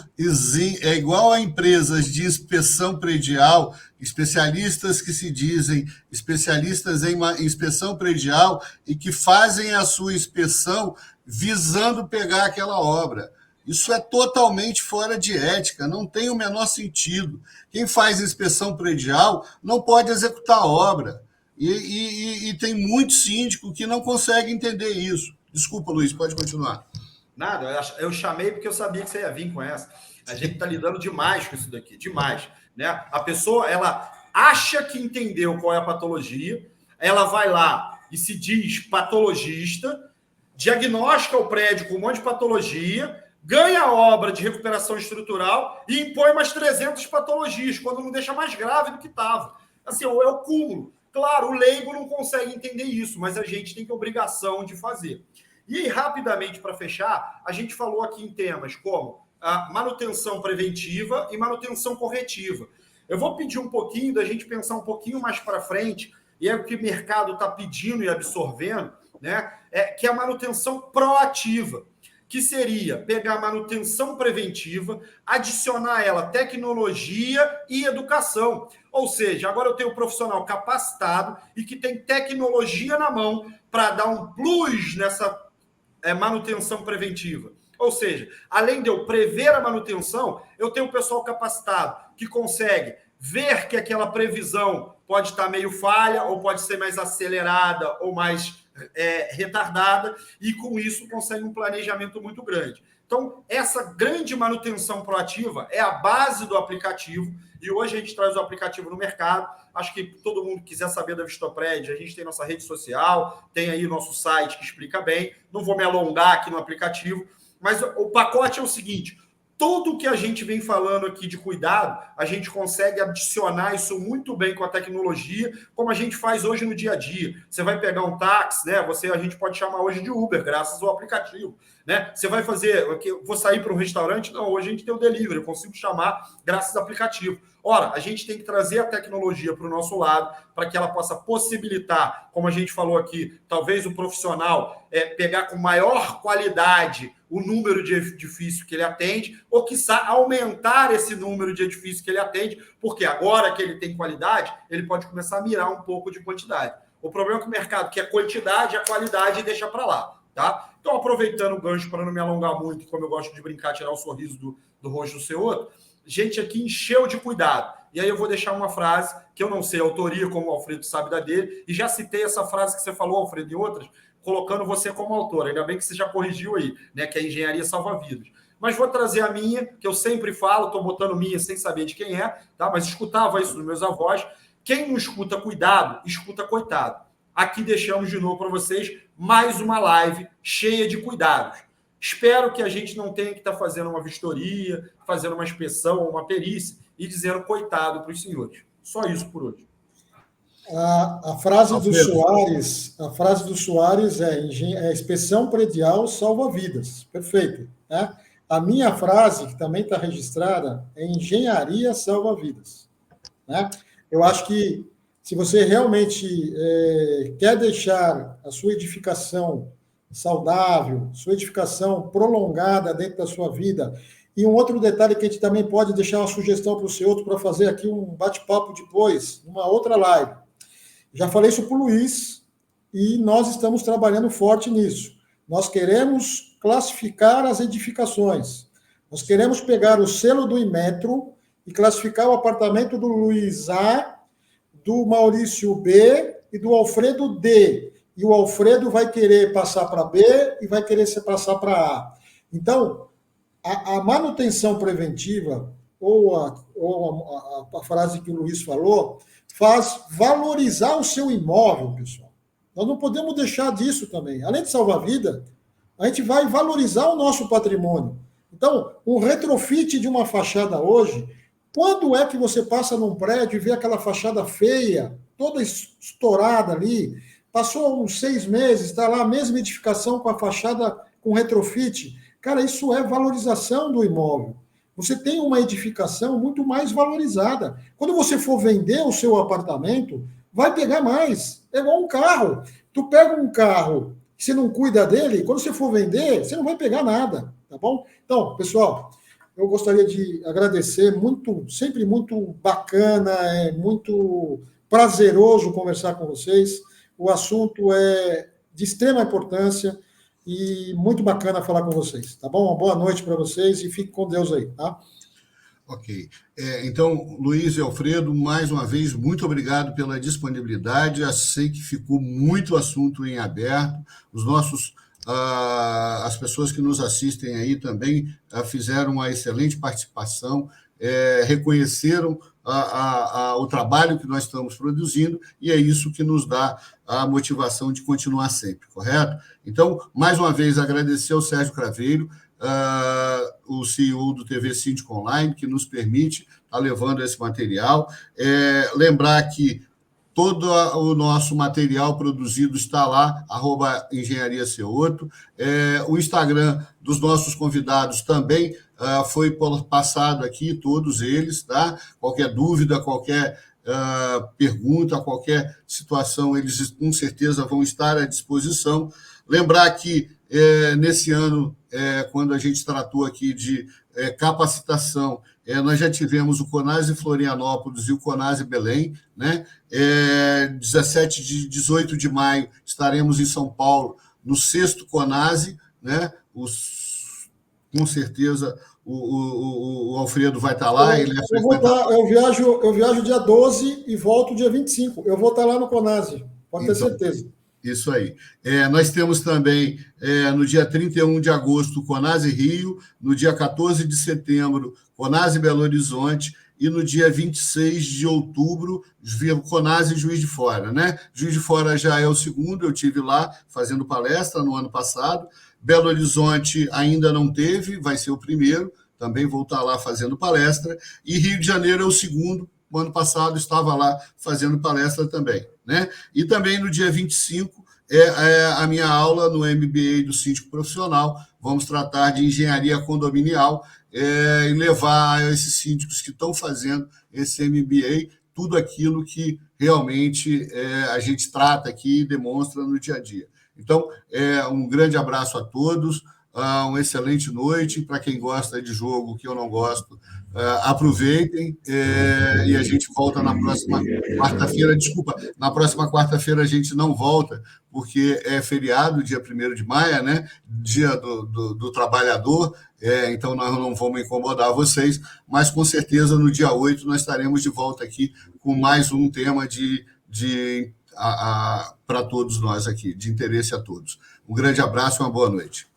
a empresas de inspeção predial, especialistas que se dizem especialistas em inspeção predial e que fazem a sua inspeção visando pegar aquela obra. Isso é totalmente fora de ética, não tem o menor sentido. Quem faz inspeção predial não pode executar a obra. E tem muito síndico que não consegue entender isso. Desculpa, Luiz, pode continuar. Nada, eu chamei porque eu sabia que você ia vir com essa. A gente está lidando demais com isso daqui, demais. Né? A pessoa, ela acha que entendeu qual é a patologia, ela vai lá e se diz patologista, diagnostica o prédio com um monte de patologia, ganha a obra de recuperação estrutural e impõe mais 300 patologias, quando não deixa mais grave do que estava. Assim, é o cúmulo. Claro, o leigo não consegue entender isso, mas a gente tem que obrigação de fazer. E aí, rapidamente, para fechar, a gente falou aqui em temas como a manutenção preventiva e manutenção corretiva. Eu vou pedir um pouquinho da gente pensar um pouquinho mais para frente, e é o que o mercado está pedindo e absorvendo, né? Que é a manutenção proativa, que seria pegar a manutenção preventiva, adicionar a ela tecnologia e educação. Ou seja, agora eu tenho um profissional capacitado e que tem tecnologia na mão para dar um plus nessa manutenção preventiva. Ou seja, além de eu prever a manutenção, eu tenho um pessoal capacitado que consegue ver que aquela previsão pode estar meio falha ou pode ser mais acelerada ou mais retardada, e com isso consegue um planejamento muito grande. Então, essa grande manutenção proativa é a base do aplicativo, e hoje a gente traz o aplicativo no mercado. Acho que todo mundo que quiser saber da Vistopred, a gente tem nossa rede social, tem aí nosso site que explica bem. Não vou me alongar aqui no aplicativo, mas o pacote é o seguinte: tudo que a gente vem falando aqui de cuidado, a gente consegue adicionar isso muito bem com a tecnologia, como a gente faz hoje no dia a dia. Você vai pegar um táxi, né? A gente pode chamar hoje de Uber, graças ao aplicativo. Né? Você vai fazer, vou sair para um restaurante? Não, hoje a gente tem o delivery, eu consigo chamar graças ao aplicativo. Ora, a gente tem que trazer a tecnologia para o nosso lado, para que ela possa possibilitar, como a gente falou aqui, talvez o profissional pegar com maior qualidade o número de edifícios que ele atende, ou quiçá aumentar esse número de edifícios que ele atende, porque agora que ele tem qualidade, ele pode começar a mirar um pouco de quantidade. O problema é que o mercado quer quantidade, a qualidade deixa para lá. Tá? Então, aproveitando o gancho para não me alongar muito, como eu gosto de brincar, tirar o sorriso do rosto do seu outro, gente aqui encheu de cuidado. E aí eu vou deixar uma frase que eu não sei a autoria, como o Alfredo sabe da dele, e já citei essa frase que você falou, Alfredo, e outras, colocando você como autor. Ainda bem que você já corrigiu aí, né, que a engenharia salva vidas. Mas vou trazer a minha, que eu sempre falo, estou botando minha sem saber de quem é, tá? Mas escutava isso dos meus avós. Quem não escuta cuidado, escuta coitado. Aqui deixamos de novo para vocês mais uma live cheia de cuidados. Espero que a gente não tenha que estar fazendo uma vistoria, fazendo uma inspeção ou uma perícia e dizendo coitado para os senhores. Só isso por hoje. A frase do Soares é inspeção predial salva vidas. Perfeito. Né? A minha frase, que também está registrada, é engenharia salva vidas. Né? Eu acho que se você realmente quer deixar a sua edificação saudável, sua edificação prolongada dentro da sua vida, e um outro detalhe que a gente também pode deixar uma sugestão para o seu outro, para fazer aqui um bate-papo depois, numa outra live. Já falei isso para o Luiz, e nós estamos trabalhando forte nisso. Nós queremos classificar as edificações. Nós queremos pegar o selo do Inmetro e classificar o apartamento do Luiz A, do Maurício B e do Alfredo D. E o Alfredo vai querer passar para B e vai querer passar para A. Então, a manutenção preventiva, ou a frase que o Luiz falou, faz valorizar o seu imóvel, pessoal. Nós não podemos deixar disso também. Além de salvar a vida, a gente vai valorizar o nosso patrimônio. Então, um retrofit de uma fachada hoje, quando é que você passa num prédio e vê aquela fachada feia, toda estourada ali, passou uns 6 meses, está lá a mesma edificação com a fachada com retrofit? Cara, isso é valorização do imóvel. Você tem uma edificação muito mais valorizada. Quando você for vender o seu apartamento, vai pegar mais. É igual um carro. Tu pega um carro, você não cuida dele, quando você for vender, você não vai pegar nada, tá bom? Então, pessoal, eu gostaria de agradecer, sempre muito bacana, é muito prazeroso conversar com vocês. O assunto é de extrema importância e muito bacana falar com vocês, tá bom? Uma boa noite para vocês e fique com Deus aí, tá? Ok. Então, Luiz e Alfredo, mais uma vez, muito obrigado pela disponibilidade. Eu sei que ficou muito assunto em aberto. As pessoas que nos assistem aí também fizeram uma excelente participação, reconheceram o trabalho que nós estamos produzindo, e é isso que nos dá a motivação de continuar sempre, correto? Então, mais uma vez, agradecer ao Sérgio Craveiro, o CEO do TV Síndico Online, que nos permite estar levando esse material. Lembrar que todo o nosso material produzido está lá, @engenhariaceoto. O Instagram dos nossos convidados também foi passado aqui, todos eles, tá? Qualquer dúvida, qualquer pergunta, qualquer situação, eles com certeza vão estar à disposição. Lembrar que nesse ano, quando a gente tratou aqui de capacitação, nós já tivemos o Conase Florianópolis e o Conase Belém, né? 17 e 18 de maio estaremos em São Paulo, no 6º Conase, né? Com certeza o Alfredo vai estar lá. Eu viajo dia 12 e volto dia 25. Eu vou estar lá no Conase, pode ter certeza. Isso aí. Nós temos também, no dia 31 de agosto, Conase Rio, no dia 14 de setembro, Conase Belo Horizonte, e no dia 26 de outubro, Conase Juiz de Fora, né? Juiz de Fora já é o segundo, eu tive lá fazendo palestra no ano passado. Belo Horizonte ainda não teve, vai ser o primeiro, também vou estar lá fazendo palestra. E Rio de Janeiro é o segundo. O ano passado estava lá fazendo palestra também, né? E também no dia 25 a minha aula no MBA do Síndico Profissional. Vamos tratar de engenharia condominial e levar a esses síndicos que estão fazendo esse MBA tudo aquilo que realmente a gente trata aqui e demonstra no dia a dia. Então, um grande abraço a todos. Uma excelente noite. Para quem gosta de jogo, que eu não gosto, aproveitem, e a gente volta na próxima quarta-feira. Desculpa, na próxima quarta-feira a gente não volta, porque é feriado, dia 1º de maio, né? Dia do trabalhador, então nós não vamos incomodar vocês, mas com certeza no dia 8 nós estaremos de volta aqui com mais um tema para todos nós aqui, de interesse a todos. Um grande abraço e uma boa noite.